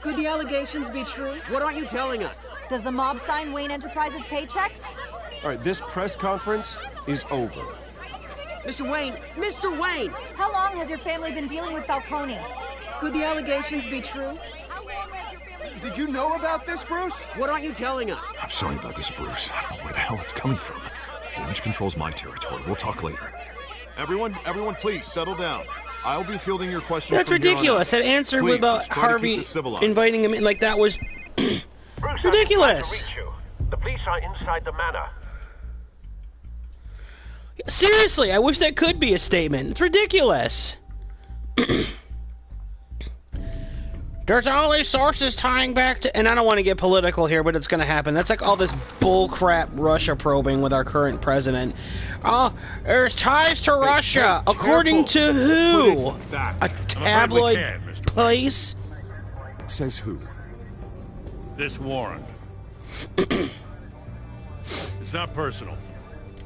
Could the allegations be true? What aren't you telling us? Does the mob sign Wayne Enterprises paychecks? All right, this press conference is over. Mr. Wayne! How long has your family been dealing with Falcone? Could the allegations be true? Did you know about this, Bruce? What aren't you telling us? I'm sorry about this, Bruce. I don't know where the hell it's coming from. Damage control's my territory. We'll talk later. Everyone, please settle down. I'll be fielding your questions. That's from here on ridiculous. out. That answer Please, about let's try to keep Harvey this civilized. inviting him in, like, that was Bruce, ridiculous. I'm trying to reach you. The police are inside the manor. Seriously, I wish that could be a statement. It's ridiculous. There's all these sources tying back to... And I don't want to get political here, but it's going to happen. That's like all this bullcrap Russia probing with our current president. Oh, there's ties to Russia. According to who? A tabloid place? Says who? This warrant. It's not personal.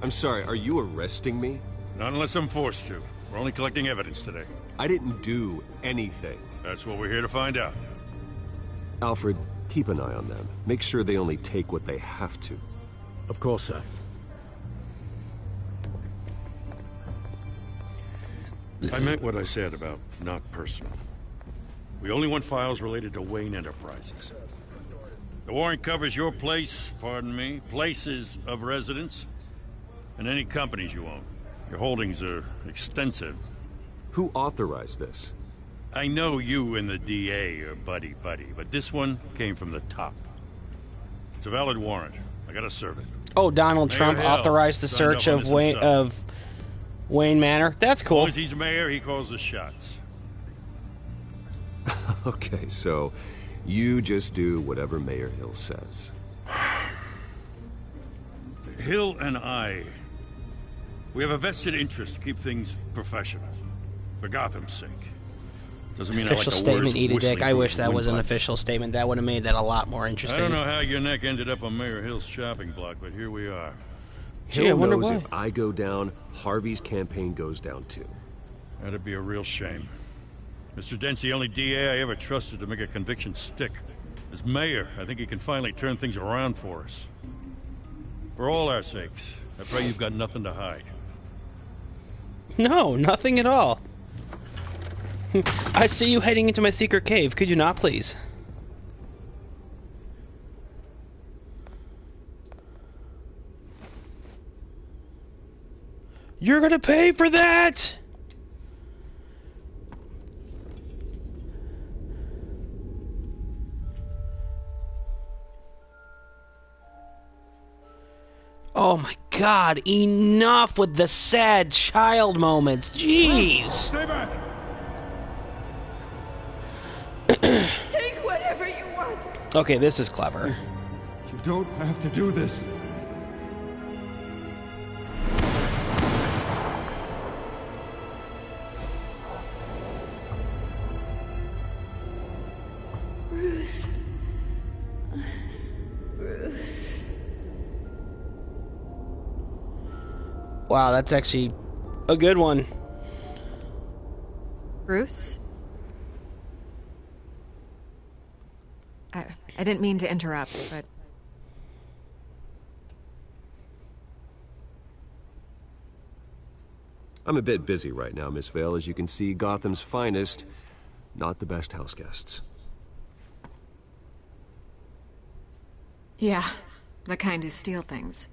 I'm sorry, are you arresting me? Not unless I'm forced to. We're only collecting evidence today. I didn't do anything. That's what we're here to find out. Alfred, keep an eye on them. Make sure they only take what they have to. Of course, sir. I meant what I said about not personal. We only want files related to Wayne Enterprises. The warrant covers your place, pardon me, places of residence, and any companies you own. Your holdings are extensive. Who authorized this? I know you and the DA are buddy-buddy, but this one came from the top. It's a valid warrant. I gotta serve it. Oh, Donald Mayor Trump Hill authorized the signed search up on of this Wayne, himself. Wayne Manor. That's As cool. long as he's mayor, he calls the shots. Okay, so you just do whatever Mayor Hill says. Hill and I, we have a vested interest to keep things professional. For Gotham's sake. Doesn't mean Official I like the statement, words eat a whistling dick. I through wish his that was an windpipes. official statement. That would have made that a lot more interesting. I don't know how your neck ended up on Mayor Hill's shopping block, but here we are. Hill Gee, I wonder knows why. if I go down, Harvey's campaign goes down too. That'd be a real shame. Mr. Dent's the only DA I ever trusted to make a conviction stick. As mayor, I think he can finally turn things around for us. For all our sakes, I pray you've got nothing to hide. No, nothing at all. I see you heading into my secret cave. Could you not, please? You're gonna pay for that! Oh my god, enough with the sad child moments. Jeez. Stay back. Take whatever you want. Okay, this is clever. You don't have to do this. Bruce. Bruce. Wow, that's actually a good one. Bruce? I didn't mean to interrupt, but... I'm a bit busy right now, Miss Vale. As you can see, Gotham's finest, not the best house guests. Yeah, the kind who steal things.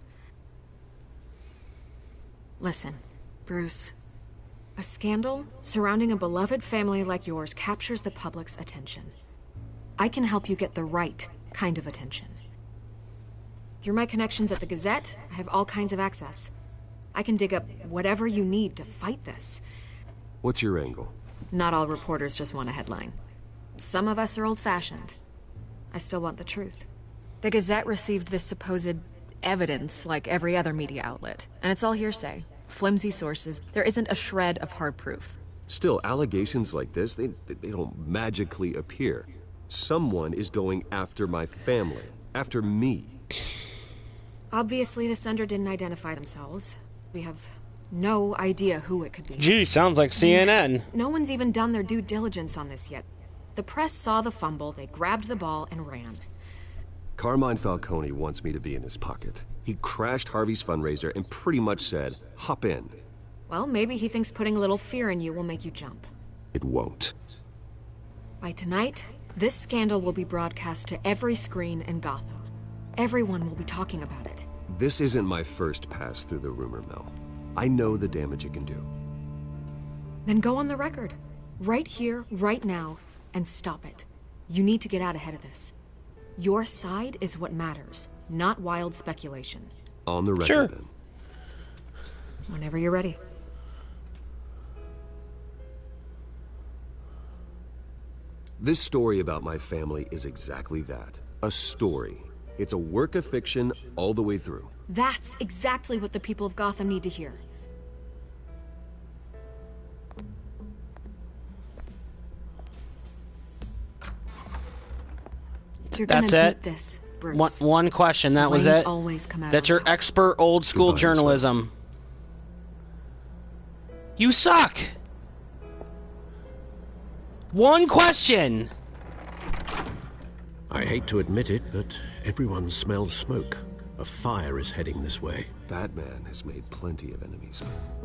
Listen, Bruce. A scandal surrounding a beloved family like yours captures the public's attention. I can help you get the right kind of attention. Through my connections at the Gazette, I have all kinds of access. I can dig up whatever you need to fight this. What's your angle? Not all reporters just want a headline. Some of us are old-fashioned. I still want the truth. The Gazette received this supposed evidence like every other media outlet, and it's all hearsay. Flimsy sources. There isn't a shred of hard proof. Still, allegations like this, they don't magically appear. Someone is going after my family. After me. Obviously, the sender didn't identify themselves. We have no idea who it could be. Gee, sounds like CNN. No one's even done their due diligence on this yet. The press saw the fumble, they grabbed the ball and ran. Carmine Falcone wants me to be in his pocket. He crashed Harvey's fundraiser and pretty much said, hop in. Well, maybe he thinks putting a little fear in you will make you jump. It won't. By tonight, this scandal will be broadcast to every screen in Gotham. Everyone will be talking about it. This isn't my first pass through the rumor mill. I know the damage it can do. Then go on the record. Right here, right now, and stop it. You need to get out ahead of this. Your side is what matters, not wild speculation. On the record, sure. Then. Whenever you're ready. This story about my family is exactly that. A story. It's a work of fiction all the way through. That's exactly what the people of Gotham need to hear. You're That's gonna it? beat this, Bruce. One question, that was Wayne's it? always come out That's on your top. expert old school Goodbye, journalism. You suck! One question! I hate to admit it, but everyone smells smoke. A fire is heading this way. Batman has made plenty of enemies.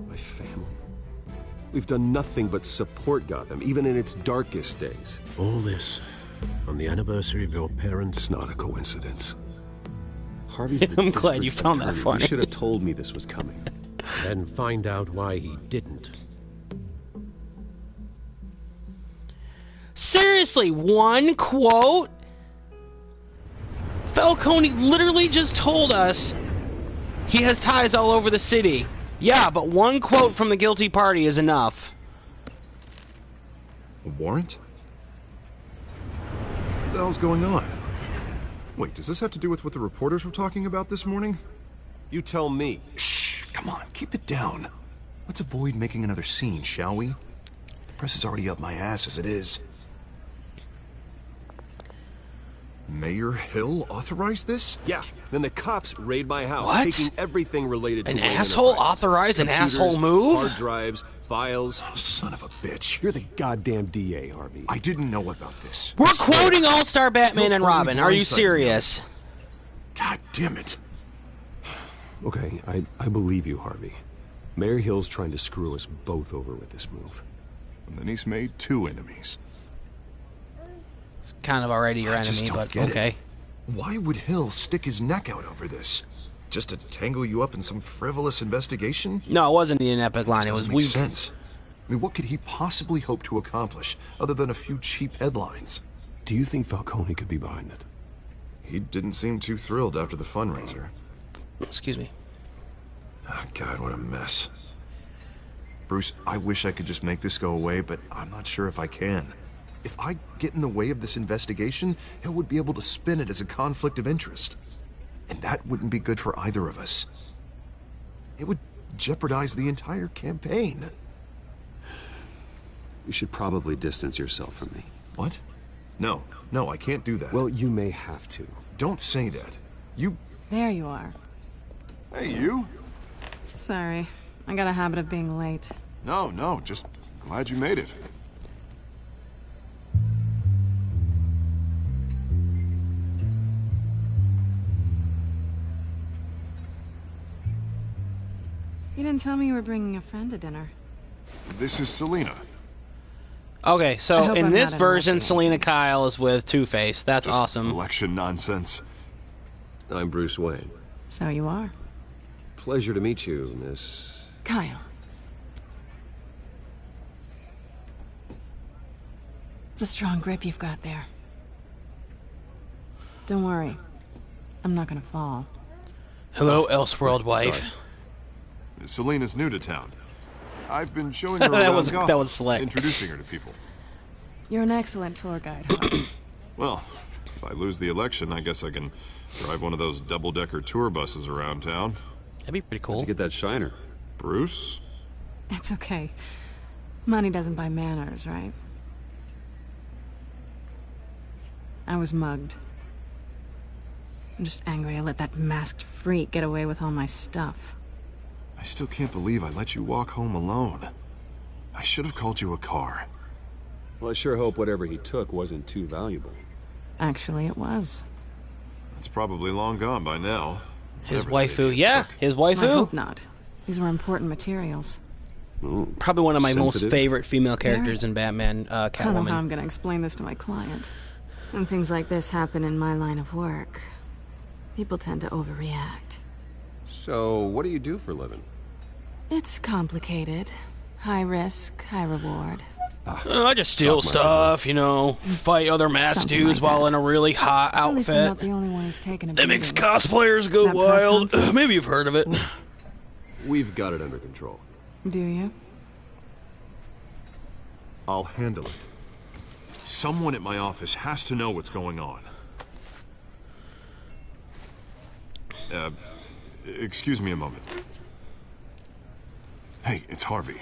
My family. We've done nothing but support Gotham, even in its darkest days. All this on the anniversary of your parents. It's not a coincidence. Harvey's the I'm glad you district found that attorney. funny. You should have told me this was coming. Then find out why he didn't. Seriously, one quote? Falcone literally just told us he has ties all over the city. Yeah, but one quote from the guilty party is enough. A warrant? What the hell's going on? Wait, does this have to do with what the reporters were talking about this morning? You tell me. Shh, come on, keep it down. Let's avoid making another scene, shall we? The press is already up my ass as it is. Mayor Hill authorized this? Yeah, then the cops raid my house, What? taking everything related to An Wayne asshole Enterprises. authorized an Computers, asshole move? Hard drives, files. Oh, son of a bitch. You're the goddamn DA, Harvey. I didn't know about this. We're quoting All-Star Batman You're and totally Robin. Are you blindsided serious? God damn it. Okay, I believe you, Harvey. Mayor Hill's trying to screw us both over with this move. And then he's made two enemies. It's kind of already your I just enemy, don't but get okay. it. Why would Hill stick his neck out over this? Just to tangle you up in some frivolous investigation? No, it wasn't an epic line. It Doesn't was make weak. sense. I mean, what could he possibly hope to accomplish other than a few cheap headlines? Do you think Falcone could be behind it? He didn't seem too thrilled after the fundraiser. Excuse me. Oh, God, what a mess. Bruce, I wish I could just make this go away, but I'm not sure if I can. If I get in the way of this investigation, Hill would be able to spin it as a conflict of interest. And that wouldn't be good for either of us. It would jeopardize the entire campaign. You should probably distance yourself from me. What? No, I can't do that. Well, you may have to. Don't say that. You... There you are. Hey, you? Sorry. I got a habit of being late. No, just glad you made it. You didn't tell me you were bringing a friend to dinner. This is Selina. Okay, so in this version, Selina Kyle is with Two-Face. That's Just awesome. Election nonsense. I'm Bruce Wayne. So you are. Pleasure to meet you, Miss... Kyle. It's a strong grip you've got there. Don't worry. I'm not gonna fall. Hello, Elseworld wife. Sorry. Selina's new to town. I've been showing her around that was slick. introducing her to people. You're an excellent tour guide, Harvey. Well, if I lose the election, I guess I can drive one of those double-decker tour buses around town. That'd be pretty cool. How'd you get that shiner? Bruce? It's okay. Money doesn't buy manners, right? I was mugged. I'm just angry I let that masked freak get away with all my stuff. I still can't believe I let you walk home alone. I should have called you a car. Well, I sure hope whatever he took wasn't too valuable. Actually, it was. It's probably long gone by now. His Whatever waifu, yeah, his waifu. I hope not. These were important materials. Ooh, probably one of my sensitive. most favorite female characters in Batman, I don't know how I'm Catwoman. gonna explain this to my client. When things like this happen in my line of work, people tend to overreact. So, what do you do for a living? It's complicated. High risk, high reward. I just steal stuff, you know, fight other masked Something dudes like while in a really hot At least I'm not outfit. the only one who's taken a That beating. makes cosplayers go That press wild. conference? Maybe you've heard of it. We've got it under control. Do you? I'll handle it. Someone at my office has to know what's going on. Excuse me a moment. Hey, it's Harvey.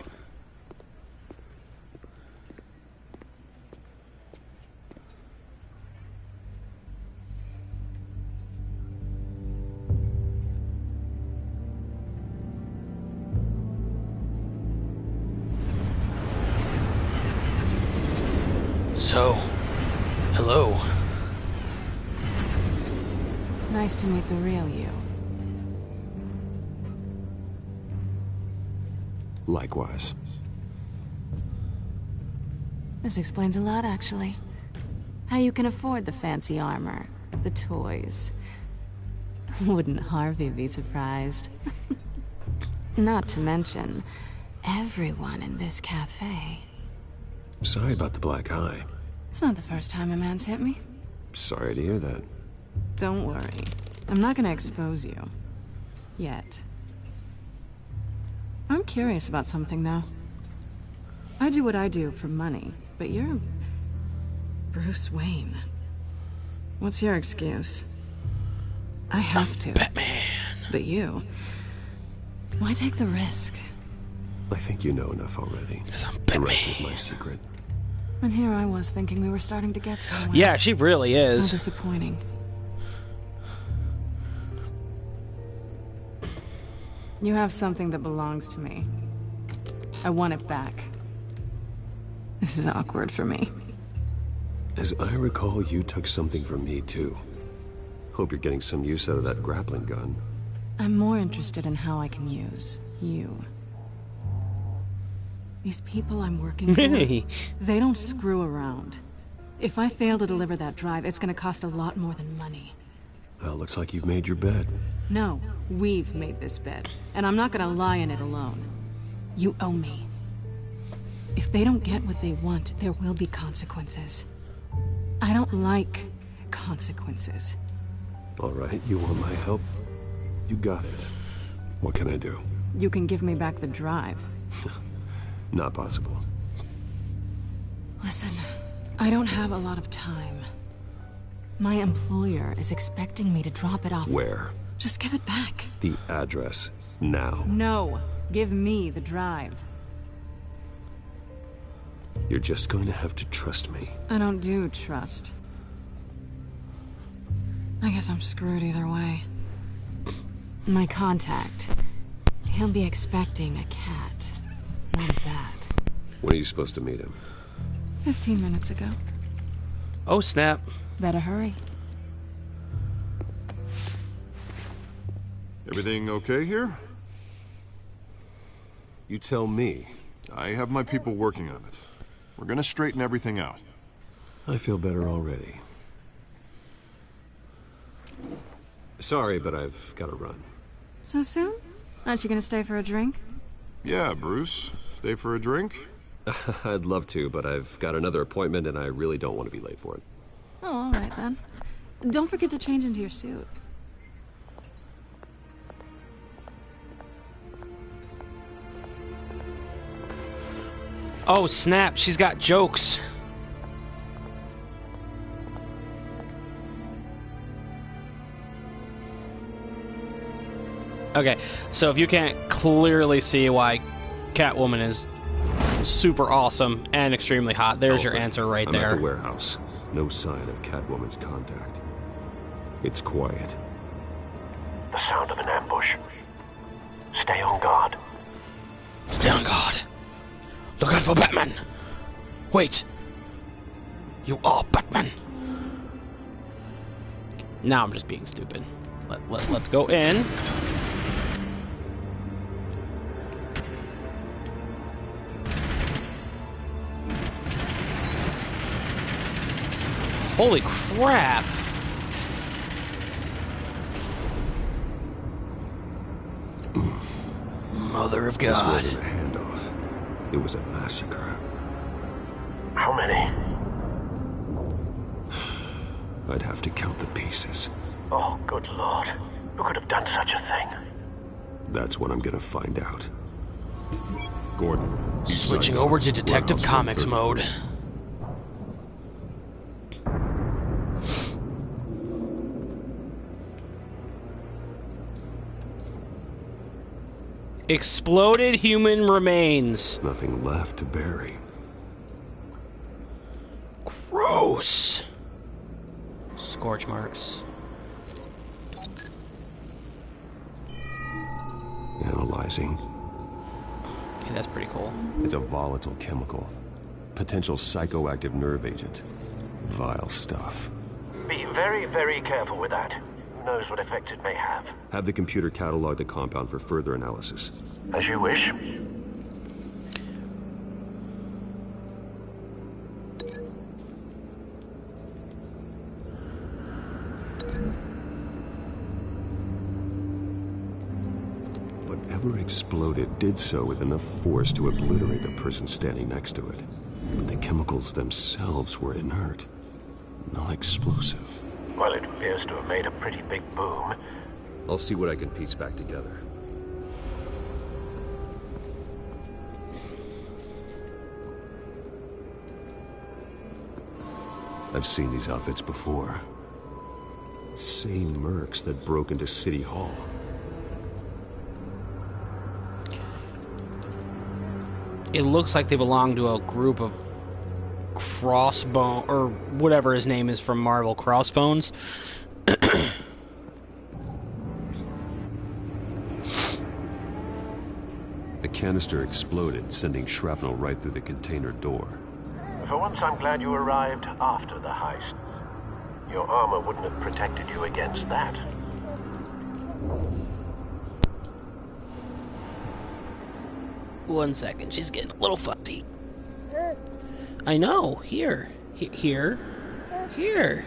So, hello. Nice to meet the real you. Likewise. This explains a lot, actually. How you can afford the fancy armor, the toys. Wouldn't Harvey be surprised? Not to mention, everyone in this cafe. Sorry about the black eye. It's not the first time a man's hit me. Sorry to hear that. Don't worry. I'm not gonna expose you. Yet. I'm curious about something, though. I do what I do for money, but you're... Bruce Wayne. What's your excuse? I have to. Batman. But you... Why take the risk? I think you know enough already. I'm the rest is my secret. And here I was thinking we were starting to get somewhere. Yeah, she really How is. disappointing. You have something that belongs to me. I want it back. This is awkward for me. As I recall, you took something from me, too. Hope you're getting some use out of that grappling gun. I'm more interested in how I can use you. These people I'm working for, they don't screw around. If I fail to deliver that drive, it's gonna cost a lot more than money. Well, looks like you've made your bed. No, we've made this bed, and I'm not gonna lie in it alone. You owe me. If they don't get what they want, there will be consequences. I don't like consequences. All right, you want my help? You got it. What can I do? You can give me back the drive. Not possible. Listen, I don't have a lot of time. My employer is expecting me to drop it off. Where? Just give it back. The address, now. No, give me the drive. You're just going to have to trust me. I don't do trust. I guess I'm screwed either way. My contact. He'll be expecting a cat, not a bat. When are you supposed to meet him? 15 minutes ago. Oh, snap. Better hurry. Everything okay here? You tell me. I have my people working on it. We're gonna straighten everything out. I feel better already. Sorry, but I've got to run. So soon? Aren't you gonna stay for a drink? Yeah, Bruce. Stay for a drink? I'd love to, but I've got another appointment and I really don't want to be late for it. Oh, all right then. Don't forget to change into your suit. Oh, snap. She's got jokes. Okay, so if you can't clearly see why Catwoman is super awesome and extremely hot, there's your answer right I'm there. at the warehouse. No sign of Catwoman's contact. It's quiet. The sound of an ambush. Stay on guard. Stay on guard. Look out for Batman. Wait. You are Batman. Now I'm just being stupid. Let's go in. Holy crap. Mother of God. This wasn't a handoff. It was a massacre. How many? I'd have to count the pieces. Oh, good Lord. Who could have done such a thing? That's what I'm gonna find out. Gordon. Switching over to Detective Comics mode. Exploded human remains. Nothing left to bury. Gross. Scorch marks. Analyzing. Okay, that's pretty cool. It's a volatile chemical. Potential psychoactive nerve agent. Vile stuff. Be very, very careful with that. Who knows what effect it may have? Have the computer catalog the compound for further analysis. As you wish. Whatever exploded did so with enough force to obliterate the person standing next to it. But the chemicals themselves were inert, non-explosive. Well, it appears to have made a pretty big boom. I'll see what I can piece back together. I've seen these outfits before. Same mercs that broke into City Hall. It looks like they belong to a group of Crossbone, or whatever his name is from Marvel, Crossbones. A canister exploded, sending shrapnel right through the container door. For once, I'm glad you arrived after the heist. Your armor wouldn't have protected you against that. One second, she's getting a little fuzzy. I know. Here. Here. Here.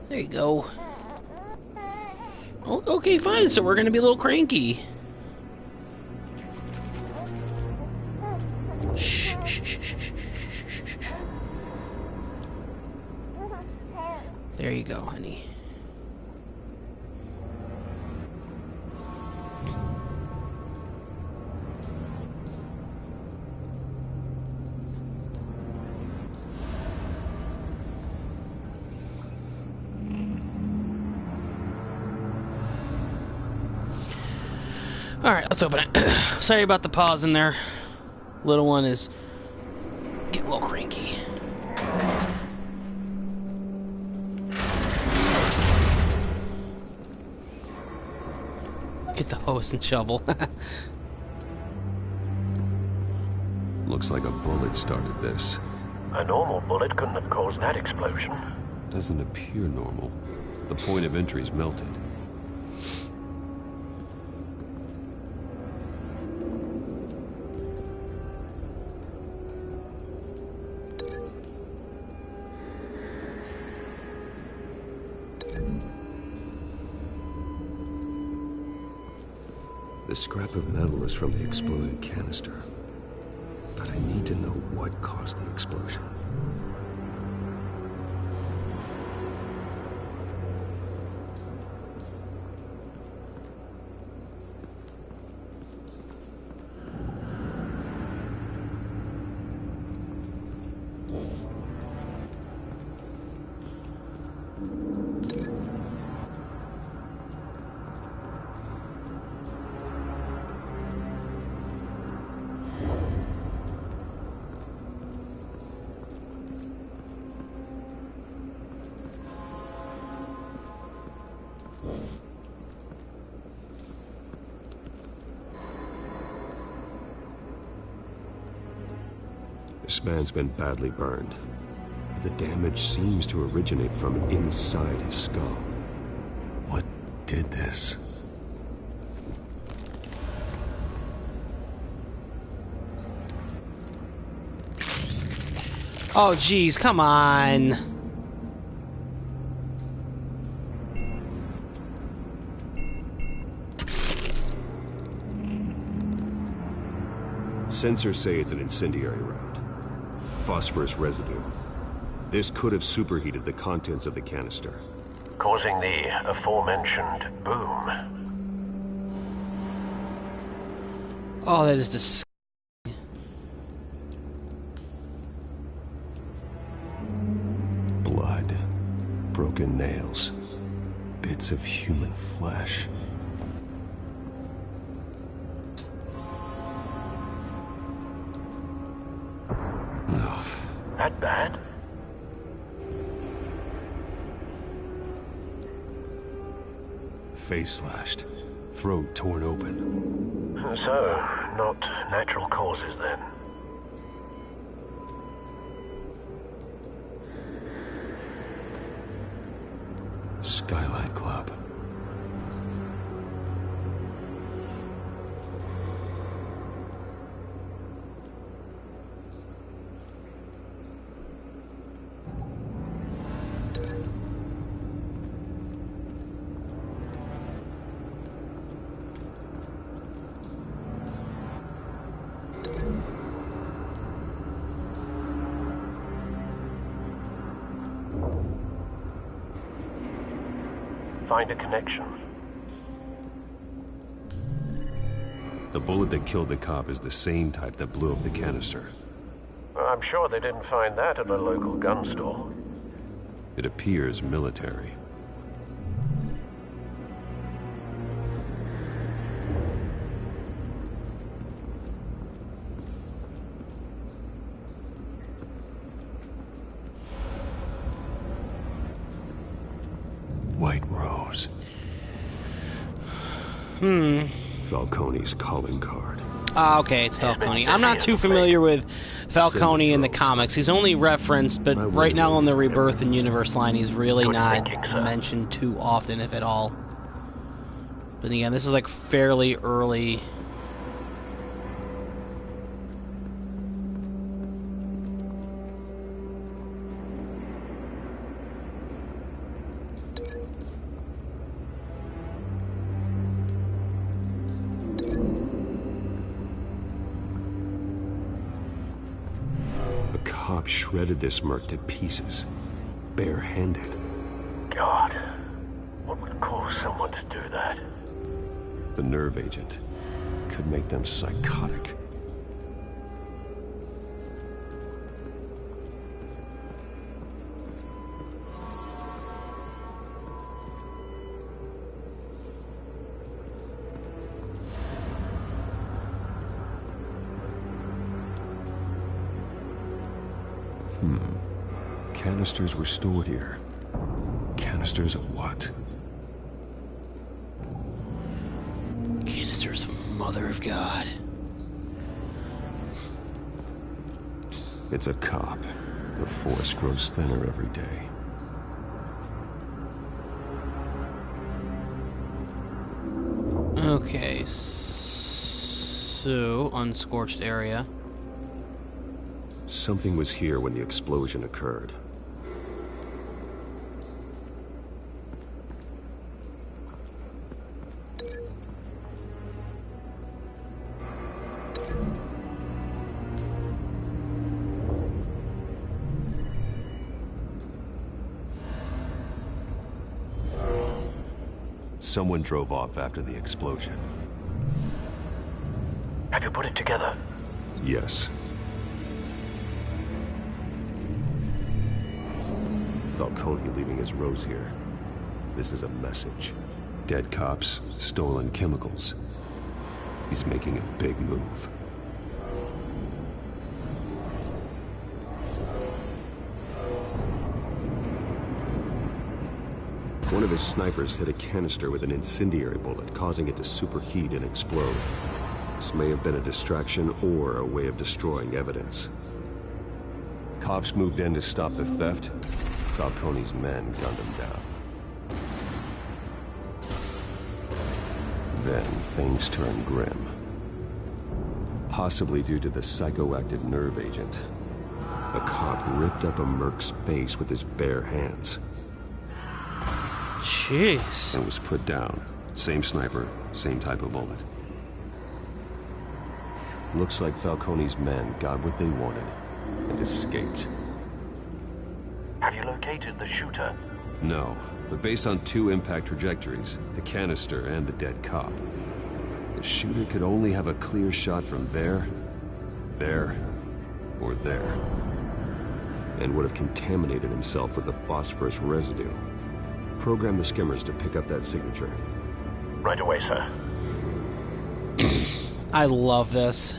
There you go. Oh, okay, fine. So we're gonna be a little cranky. Shh, shh, shh, shh, shh, shh, shh. There you go, honey. Alright, let's open it. Sorry about the pause in there. Little one is getting a little cranky. Get the hose and shovel. Looks like a bullet started this. A normal bullet couldn't have caused that explosion. Doesn't appear normal. The point of entry's melted. The scrap of metal is from the exploded canister. But I need to know what caused the explosion. This man's been badly burned. The damage seems to originate from inside his skull. What did this? Oh, geez, come on. Sensors say it's an incendiary round. Phosphorus residue. This could have superheated the contents of the canister, causing the aforementioned boom. Oh, that is disgusting. Blood, broken nails, bits of human flesh. That bad? Face slashed, throat torn open. So, not natural causes then. Skylight Club. Find a connection. The bullet that killed the cop is the same type that blew up the canister. I'm sure they didn't find that at a local gun store. It appears military. White Rose. Falcone's calling card. Okay, it's Falcone. I'm not too familiar with Falcone in the comics. He's only referenced, but right now on the Rebirth and Universe line, he's really not mentioned too often, if at all. But again, this is like fairly early. Shredded this merc to pieces, bare-handed. God, what would cause someone to do that? The nerve agent could make them psychotic. Canisters were stored here. Canisters of what? Canisters of Mother of God. It's a cop. The force grows thinner every day. Okay, so unscorched area. Something was here when the explosion occurred. Someone drove off after the explosion. Have you put it together? Yes. Falcone leaving his rose here. This is a message. Dead cops, stolen chemicals. He's making a big move. One of his snipers hit a canister with an incendiary bullet, causing it to superheat and explode. This may have been a distraction or a way of destroying evidence. Cops moved in to stop the theft. Falcone's men gunned him down. Then things turned grim. Possibly due to the psychoactive nerve agent. A cop ripped up a merc's face with his bare hands. Jeez. And was put down. Same sniper, same type of bullet. Looks like Falcone's men got what they wanted and escaped. Have you located the shooter? No, but based on two impact trajectories, the canister and the dead cop, the shooter could only have a clear shot from there, or there, and would have contaminated himself with the phosphorus residue. Program the skimmers to pick up that signature. Right away, sir. I love this.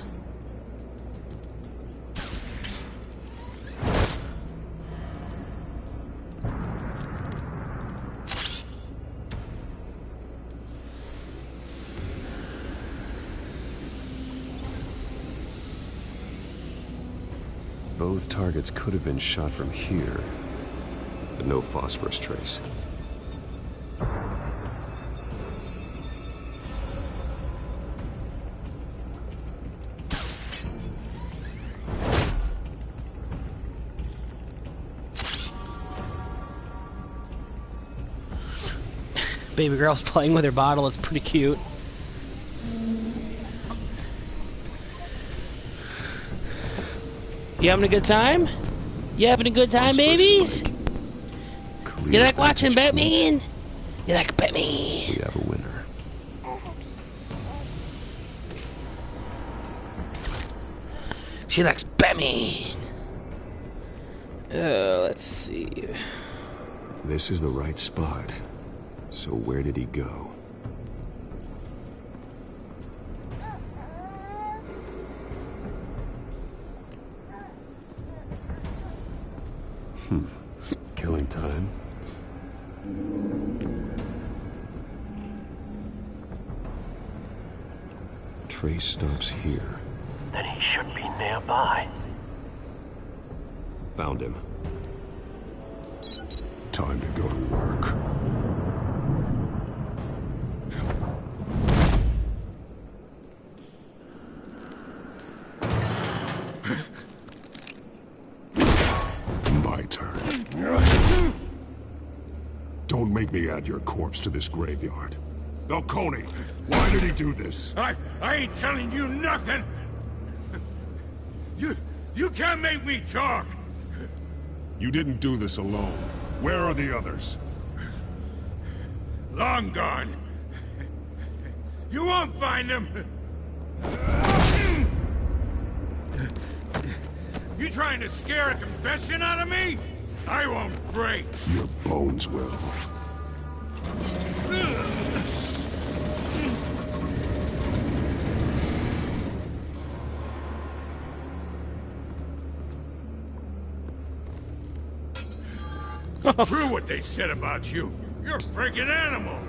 Both targets could have been shot from here, but no phosphorus trace. Baby girl's playing with her bottle. It's pretty cute. You having a good time? You having a good time, babies? You like watching Batman? You like Batman? We have a winner. She likes Batman. Let's see. This is the right spot. So where did he go? Killing time. Trace stops here. Then he should be nearby. Found him. Time to go to work. My turn. Don't make me add your corpse to this graveyard. Falcone, why did he do this? I ain't telling you nothing! You can't make me talk! You didn't do this alone. Where are the others? Long gone. You won't find them! You trying to scare a confession out of me? I won't break! Your bones will. It's true what they said about you. You're a freaking animal.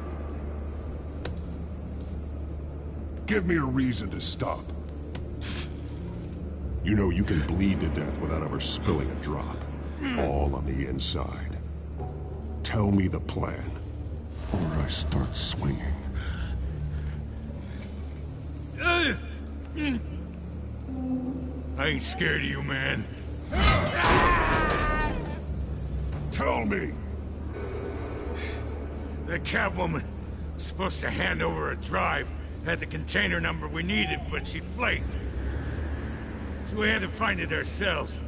Give me a reason to stop. You know you can bleed to death without ever spilling a drop. All on the inside. Tell me the plan, or I start swinging. I ain't scared of you, man. Tell me! The Catwoman was supposed to hand over a drive. Had the container number we needed, but she flaked. So we had to find it ourselves.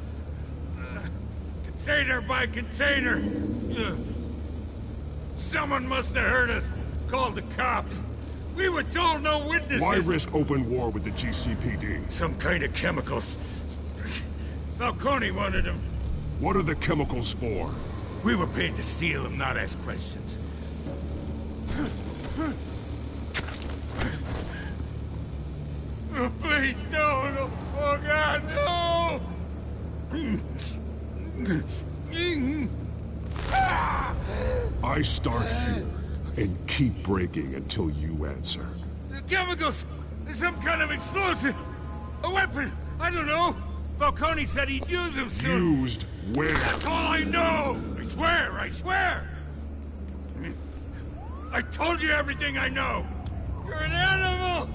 Container by container. Someone must have heard us. Called the cops. We were told no witnesses. Why risk open war with the GCPD? Some kind of chemicals. Falcone wanted them. What are the chemicals for? We were paid to steal them, not ask questions. Oh, please, no. Oh, God, no! I start here and keep breaking until you answer. The chemicals! Some kind of explosive! A weapon! I don't know! Falcone said he'd use them soon! Used where? That's all I know! I swear! I told you everything I know! You're an animal!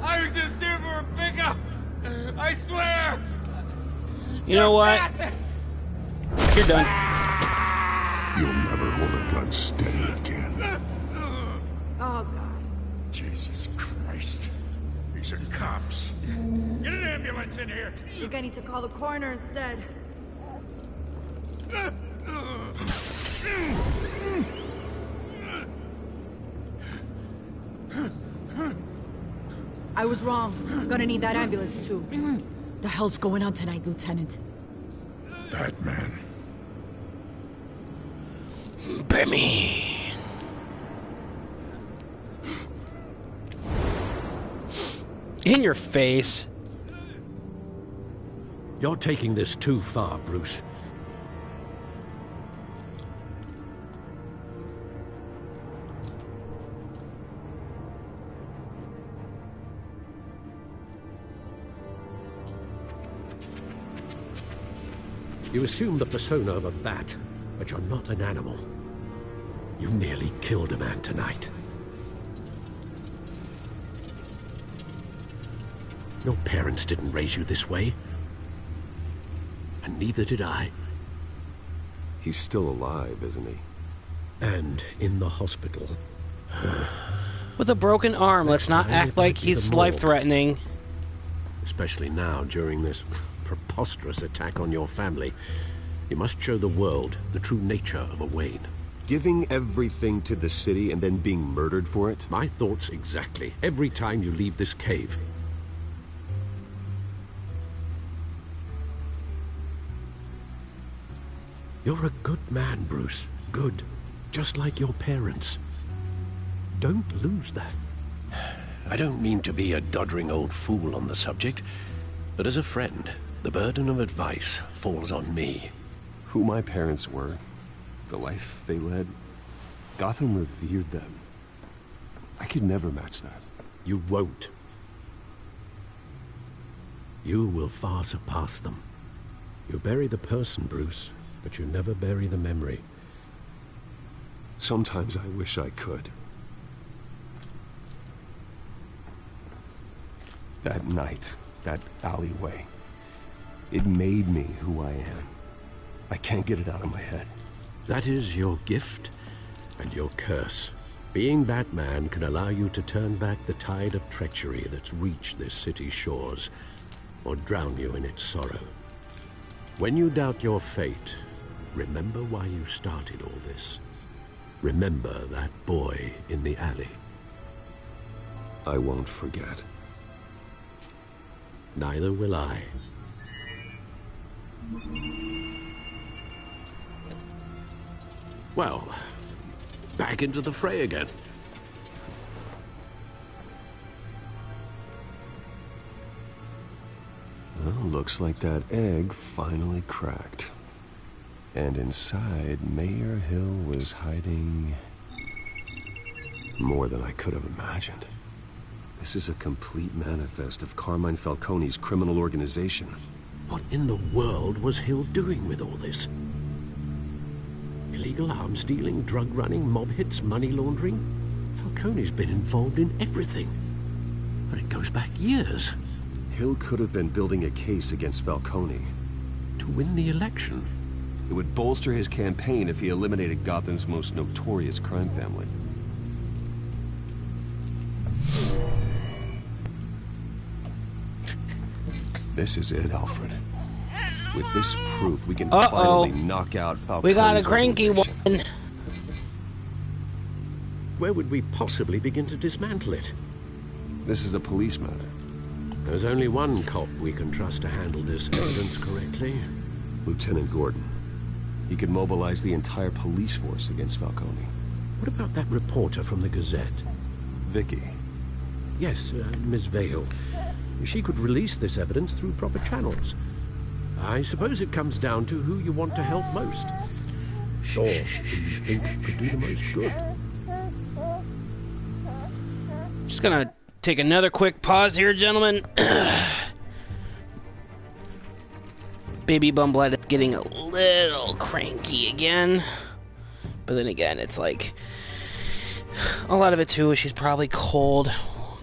I was just here for a pickup! I swear! You know what? You're done. You'll never hold a gun steady again. Oh, God. Jesus Christ. These are cops. Get an ambulance in here! I think I need to call the coroner instead. I was wrong. Gonna need that ambulance, too. The hell's going on tonight, Lieutenant? Batman. Batman. In your face. You're taking this too far, Bruce. You assume the persona of a bat, but you're not an animal. You nearly killed a man tonight. Your parents didn't raise you this way. And neither did I. He's still alive, isn't he? And in the hospital. With a broken arm, let's not act like he's life-threatening. Especially now, during this preposterous attack on your family. You must show the world the true nature of a Wayne. Giving everything to the city and then being murdered for it? My thoughts exactly. Every time you leave this cave. You're a good man, Bruce. Good. Just like your parents. Don't lose that. I don't mean to be a doddering old fool on the subject, but as a friend, the burden of advice falls on me. Who my parents were, the life they led, Gotham revered them. I could never match that. You won't. You will far surpass them. You bury the person, Bruce, but you never bury the memory. Sometimes I wish I could. That night, that alleyway, it made me who I am. I can't get it out of my head. That is your gift and your curse. Being Batman can allow you to turn back the tide of treachery that's reached this city's shores, or drown you in its sorrow. When you doubt your fate, remember why you started all this. Remember that boy in the alley. I won't forget. Neither will I. Well, back into the fray again. Well, looks like that egg finally cracked. And inside, Mayor Hill was hiding more than I could have imagined. This is a complete manifest of Carmine Falcone's criminal organization. What in the world was Hill doing with all this? Illegal arms dealing, drug running, mob hits, money laundering? Falcone's been involved in everything. But it goes back years. Hill could have been building a case against Falcone. To win the election? It would bolster his campaign if he eliminated Gotham's most notorious crime family. This is it, Alfred. With this proof, we can finally knock out Falcone's We got a cranky one. Where would we possibly begin to dismantle it? This is a police matter. There's only one cop we can trust to handle this evidence correctly. Lieutenant Gordon. He could mobilize the entire police force against Falcone. What about that reporter from the Gazette? Vicky. Yes, Miss Vale. She could release this evidence through proper channels. I suppose it comes down to who you want to help most. Or who you think could do the most good. Just gonna take another quick pause here, gentlemen. Baby Bumblet is getting a little cranky again. But then again, it's like... a lot of it, too, is she's probably cold.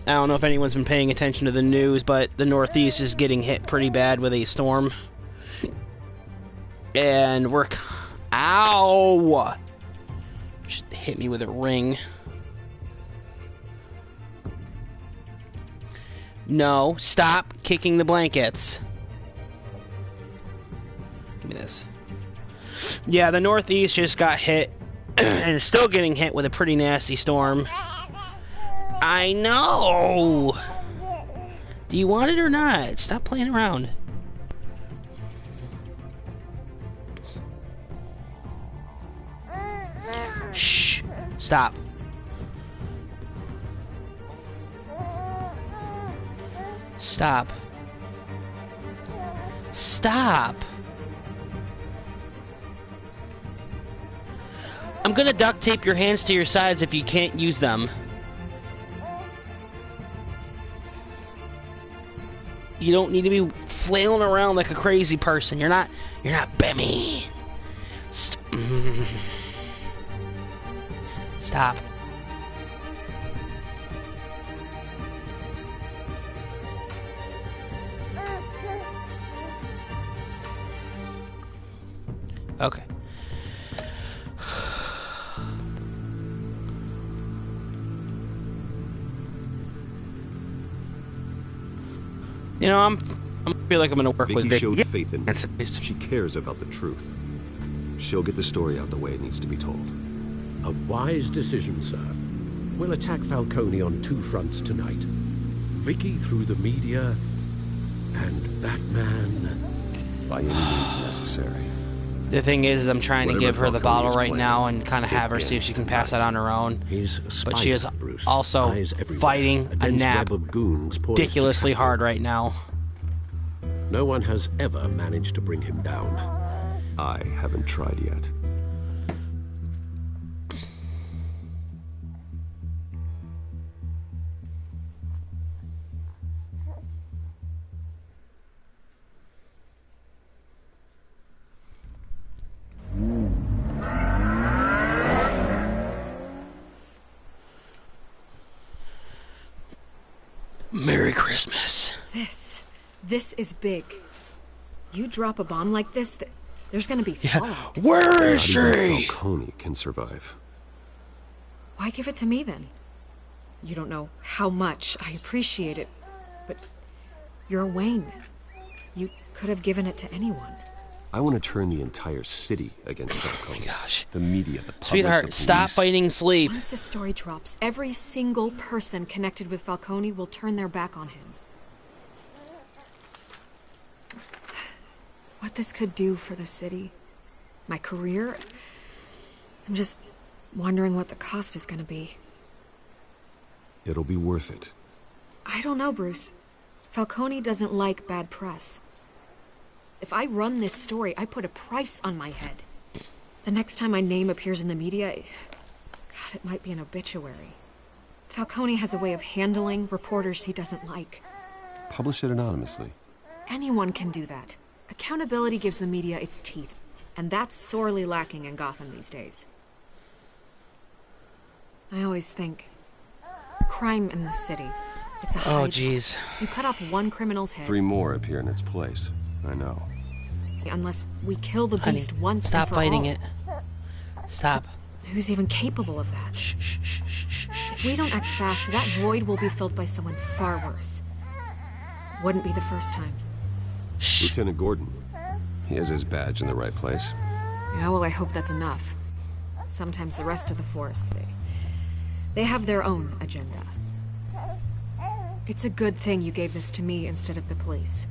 I don't know if anyone's been paying attention to the news, but the Northeast is getting hit pretty bad with a storm. And we're... Ow! Just hit me with a ring. No, stop kicking the blankets. Give me this. Yeah, the Northeast just got hit, and is still getting hit with a pretty nasty storm. I know! Do you want it or not? Stop playing around. Shh. Stop. Stop. Stop. I'm gonna duct tape your hands to your sides if you can't use them. You don't need to be flailing around like a crazy person. You're not Batman. Stop. Okay. You know, I feel like I'm going to work with Vicky. Showed faith in me. She cares about the truth. She'll get the story out the way it needs to be told. A wise decision, sir. We'll attack Falcone on two fronts tonight. Vicky through the media, and Batman... by any means necessary. The thing is I'm trying to give her the bottle right now and kind of have her see if she can pass it on her own. But she is also fighting a nap ridiculously hard right now. No one has ever managed to bring him down. I haven't tried yet. Merry Christmas. This is big. You drop a bomb like this, there's gonna be fallout. Where is she? Falcone can survive. Why give it to me then? You don't know how much I appreciate it, but you're Wayne. You could have given it to anyone. I want to turn the entire city against Falcone. Oh my gosh. The media, the public, Sweetheart, the police. stop fighting sleep. Once this story drops, every single person connected with Falcone will turn their back on him. What this could do for the city, my career, I'm just wondering what the cost is going to be. It'll be worth it. I don't know, Bruce. Falcone doesn't like bad press. If I run this story, I put a price on my head. The next time my name appears in the media, God, it might be an obituary. Falcone has a way of handling reporters he doesn't like. Publish it anonymously. Anyone can do that. Accountability gives the media its teeth, and that's sorely lacking in Gotham these days. I always think, crime in this city, it's a Oh, Hydra. jeez. You cut off one criminal's head. 3 more appear in its place. I know. Unless we kill the Honey, beast once stop and for fighting all. it. Stop. Who's even capable of that? If we don't act fast, that void will be filled by someone far worse. Wouldn't be the first time. Lieutenant Gordon. He has his badge in the right place. Yeah, well, I hope that's enough. Sometimes the rest of the force, they have their own agenda. It's a good thing you gave this to me instead of the police.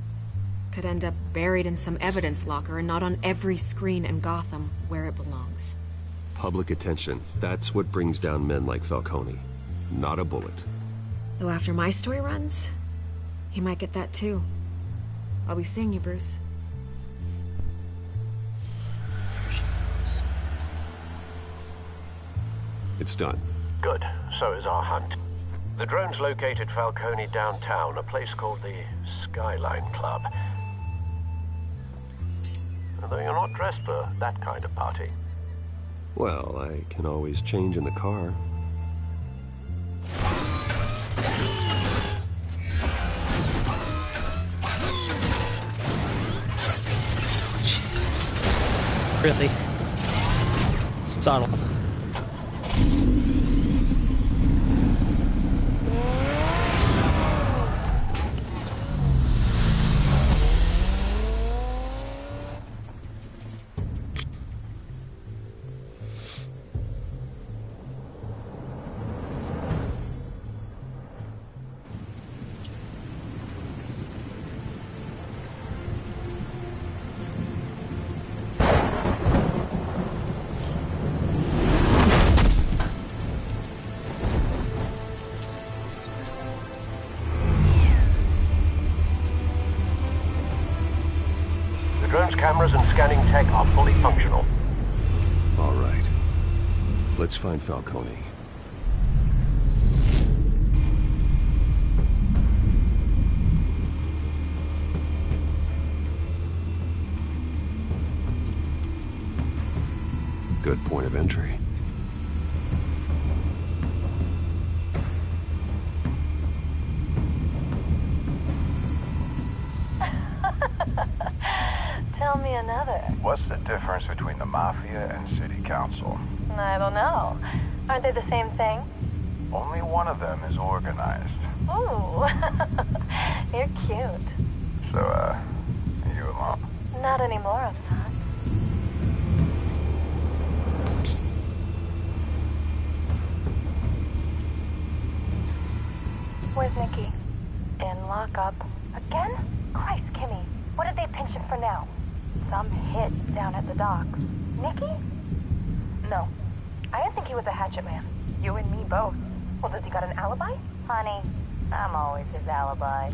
Could end up buried in some evidence locker and not on every screen in Gotham where it belongs. Public attention. That's what brings down men like Falcone. Not a bullet. Though after my story runs, he might get that too. I'll be seeing you, Bruce. It's done. Good. So is our hunt. The drone's located Falcone downtown, a place called the Skyline Club. Although you're not dressed for that kind of party. Well, I can always change in the car. Jeez. Really? Subtle. Drone's cameras and scanning tech are fully functional. All right. Let's find Falcone. Good point of entry. Tell me another. What's the difference between the Mafia and City Council? I don't know. Aren't they the same thing? Only one of them is organized. Ooh. You're cute. So, are you alone? Not anymore, I'm not. Where's Nikki? In lockup. Again? Christ, Kimmy. What did they pinch him for now? Some hit down at the docks. Nikki? No. I didn't think he was a hatchet man. You and me both. Well, does he got an alibi? Honey, I'm always his alibi.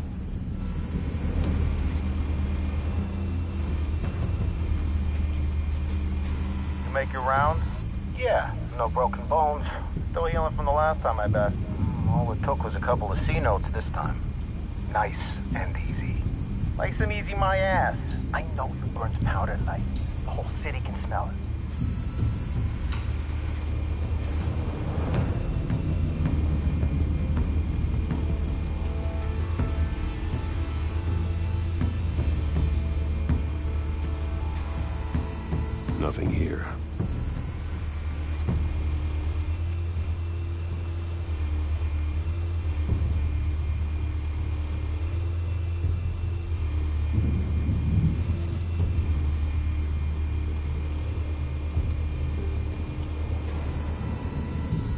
You make your round? Yeah, no broken bones. Still healing from the last time, I bet. All it took was a couple of C notes this time. Nice and easy. Nice and easy, my ass. I know who burns powder at night. The whole city can smell it. Nothing here.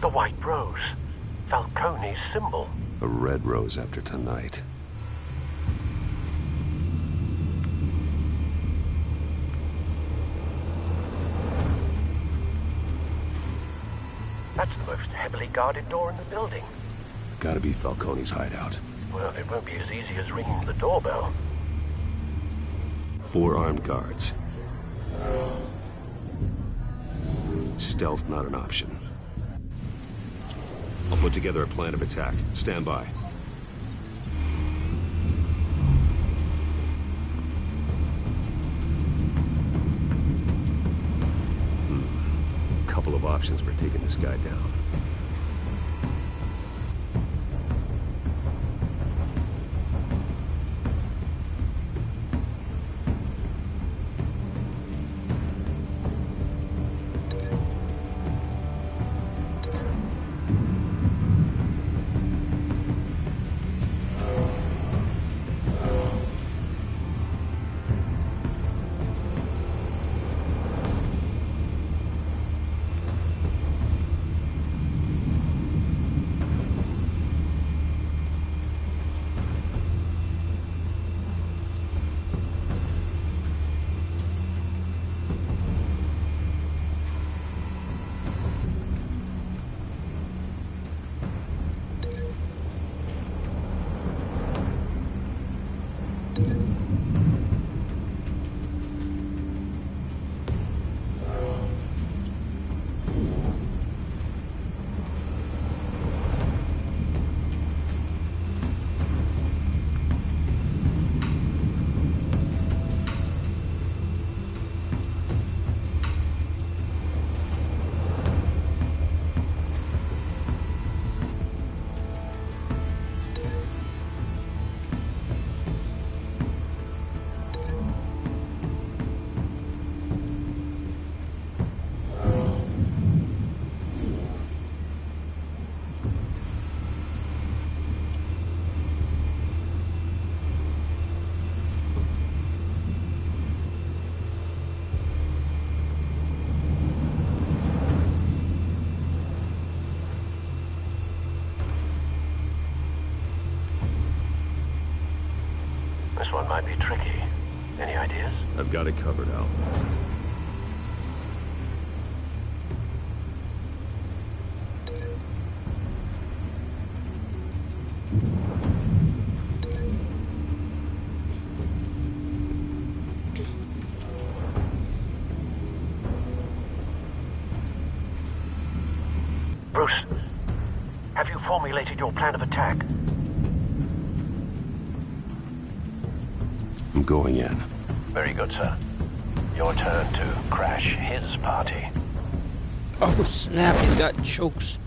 The white rose. Falcone's symbol. A red rose after tonight. That's the most heavily guarded door in the building. Gotta be Falcone's hideout. Well, it won't be as easy as ringing the doorbell. 4 armed guards. Stealth not an option. I'll put together a plan of attack. Stand by. Couple of options for taking this guy down. This one might be tricky. Any ideas? I've got it covered, Al. Bruce, have you formulated your plan of attack? I'm going in. Very good, sir. Your turn to crash his party. Oh, snap, he's got chokes.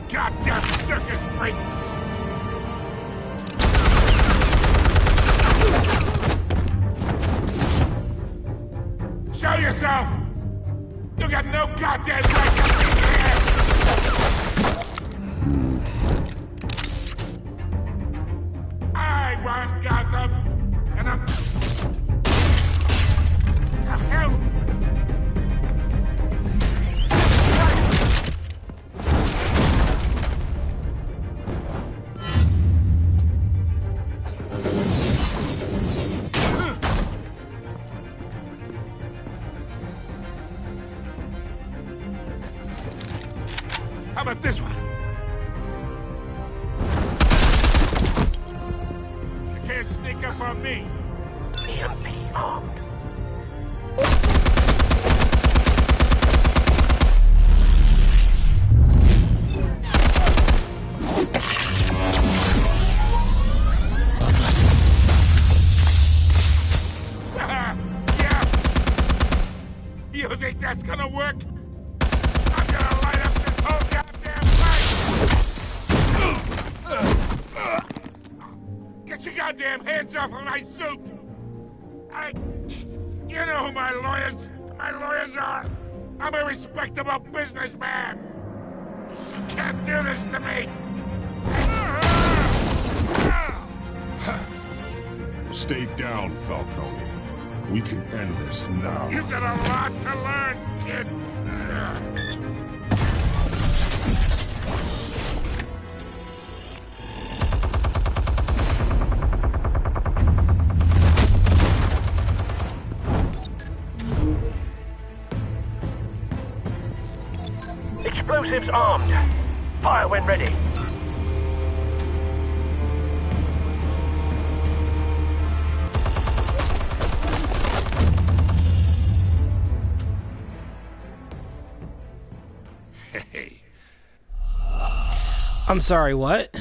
Goddamn circus freak! Show yourself! You got no goddamn right to be here! I run Gotham, and I'm... The hell? How about this one? You can't sneak up on me? EMP armed. You think that's gonna work? I'm gonna light up this whole goddamn place! Get your goddamn hands off of my suit! You know who my lawyers are! I'm a respectable businessman! You can't do this to me! Stay down, Falcone. We can end this now. You've got a lot to learn, kid! Explosives armed. Fire when ready. Hey. I'm sorry, what?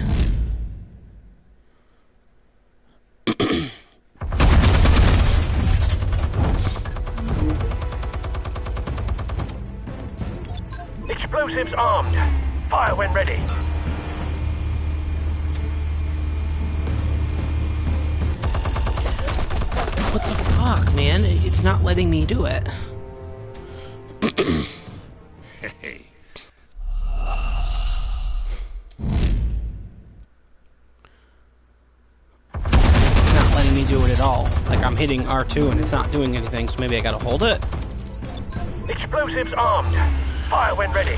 Explosives armed. Fire when ready. What the fuck, man? It's not letting me do it. Hey. It's not letting me do it at all. Like, I'm hitting R2 and it's not doing anything, so maybe I gotta hold it. Explosives armed. Fire when ready.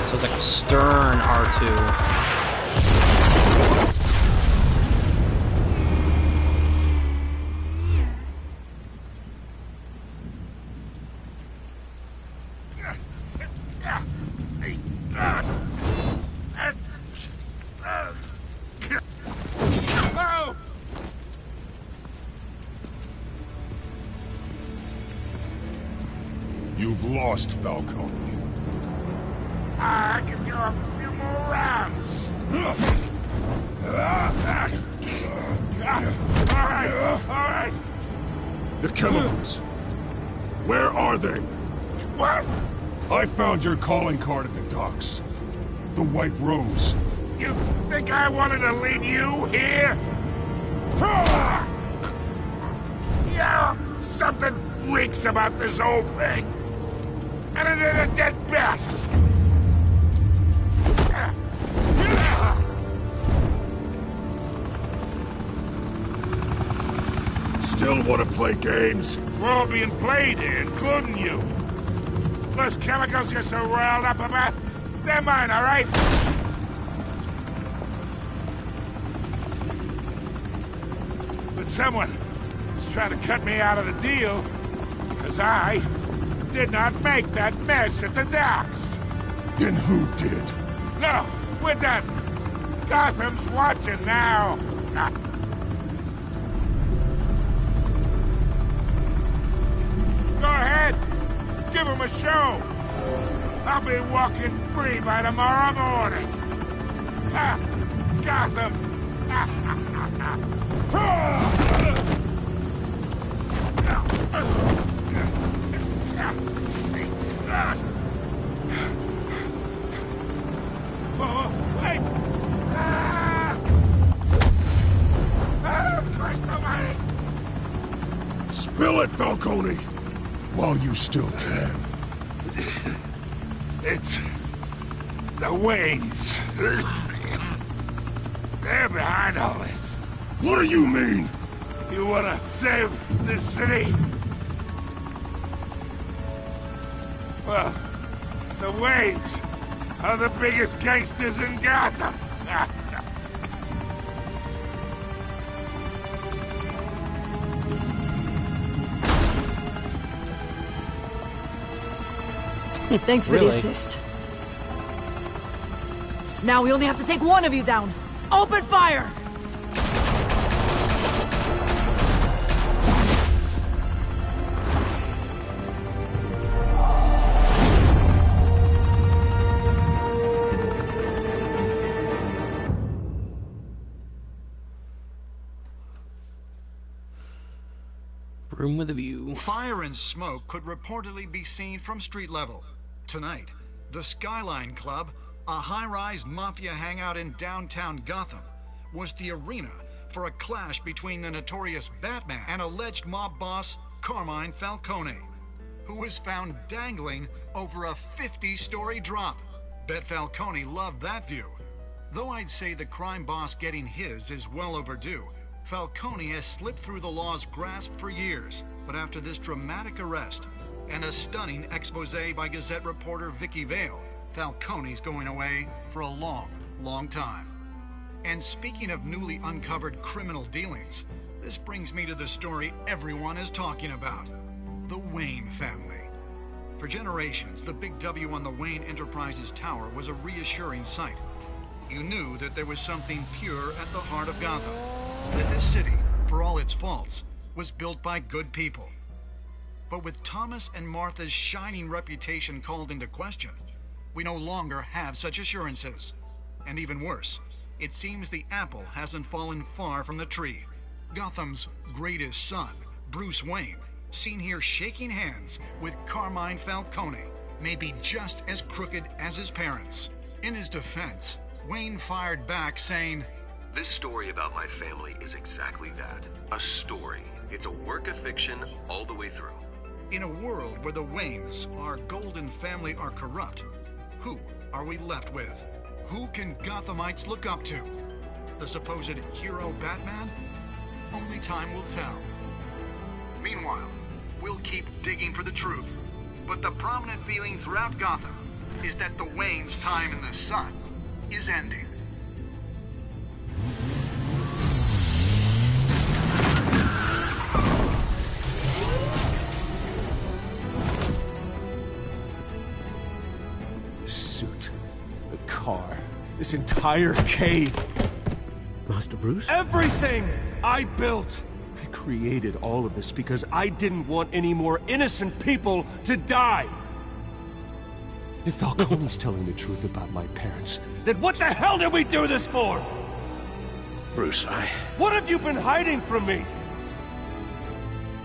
So it's like a stern R2. You've lost, Falcone. I can go a few more rounds. All right. The chemicals. Where are they? What? I found your calling card at the docks. The White Rose. You think I wanted to leave you here? Yeah, something reeks about this whole thing. And it is a dead bat. Still want to play games? We're all being played here, including you. Those chemicals you're so riled up about, they're mine, all right? But someone is trying to cut me out of the deal because I did not make that mess at the docks. Then who did? No, we're done. Gotham's watching now. Go ahead. Give him a show. I'll be walking free by tomorrow morning. Ha! Gotham. Oh, wait! Christ almighty! Spill it, Falcone! While you still can. It's the Waynes. They're behind all this. What do you mean? You want to save this city? Well, the Waynes are the biggest gangsters in Gotham. Thanks for the assist. Now we only have to take one of you down. Open fire! Room with a view. Fire and smoke could reportedly be seen from street level. Tonight, the Skyline Club, a high-rise mafia hangout in downtown Gotham, was the arena for a clash between the notorious Batman and alleged mob boss Carmine Falcone, who was found dangling over a 50-story drop. Bet Falcone loved that view. Though I'd say the crime boss getting his is well overdue, Falcone has slipped through the law's grasp for years, but after this dramatic arrest and a stunning expose by Gazette reporter Vicky Vale, Falcone's going away for a long, long time. And speaking of newly uncovered criminal dealings, this brings me to the story everyone is talking about: the Wayne family. For generations, the big W on the Wayne Enterprises Tower was a reassuring sight. You knew that there was something pure at the heart of Gotham, that this city, for all its faults, was built by good people. But with Thomas and Martha's shining reputation called into question, we no longer have such assurances. And even worse, it seems the apple hasn't fallen far from the tree. Gotham's greatest son, Bruce Wayne, seen here shaking hands with Carmine Falcone, may be just as crooked as his parents. In his defense, Wayne fired back saying, "This story about my family is exactly that. A story. It's a work of fiction all the way through." In a world where the Waynes, our golden family, are corrupt, who are we left with? Who can Gothamites look up to? The supposed hero Batman? Only time will tell. Meanwhile, we'll keep digging for the truth. But the prominent feeling throughout Gotham is that the Waynes' time in the sun is ending. The suit, the car, this entire cave. Master Bruce? Everything I built! I created all of this because I didn't want any more innocent people to die! If Falcone's telling the truth about my parents, then what the hell did we do this for? Bruce, What have you been hiding from me?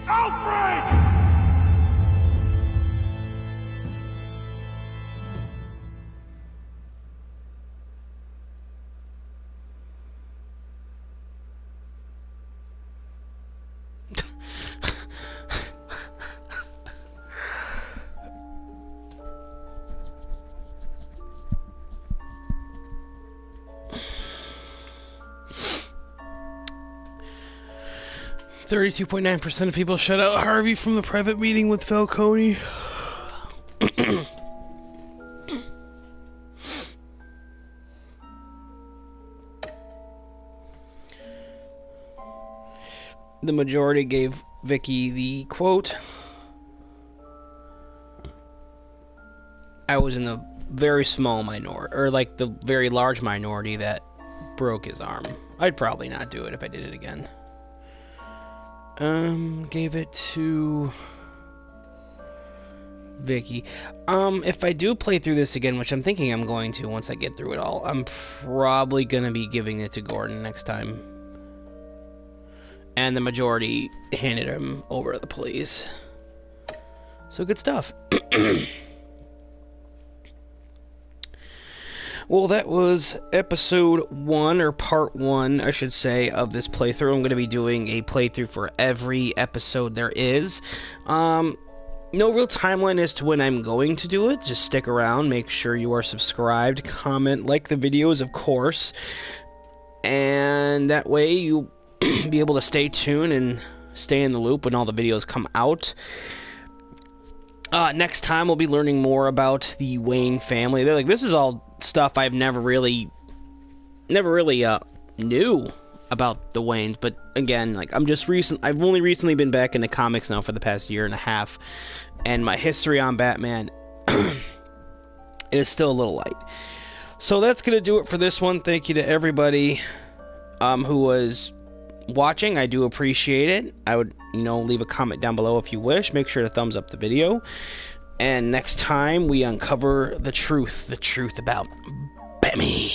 Alfred! %32.9% of people shut out Harvey from the private meeting with Falcone. The majority gave Vicky the quote, "I was in the very small minority, or like the very large minority that broke his arm. I'd probably not do it if I did it again." Gave it to Vicky. If I do play through this again, which I'm thinking I'm going to once I get through it all, I'm probably gonna be giving it to Gordon next time. And the majority handed him over to the police. So good stuff. Well, that was episode 1, or part 1, I should say, of this playthrough. I'm going to be doing a playthrough for every episode there is. No real timeline as to when I'm going to do it. Just stick around, make sure you are subscribed, comment, like the videos, of course. And that way you'll be able to stay tuned and stay in the loop when all the videos come out. Next time we'll be learning more about the Wayne family. They're like, this is all stuff I've never really knew about the Waynes, but again, like I've only recently been back into comics now for the past year and a half, and my history on Batman is still a little light. So that's going to do it for this one. Thank you to everybody who was watching. I do appreciate it. I would, leave a comment down below if you wish. Make sure to thumbs up the video. And next time we uncover the truth about Batman.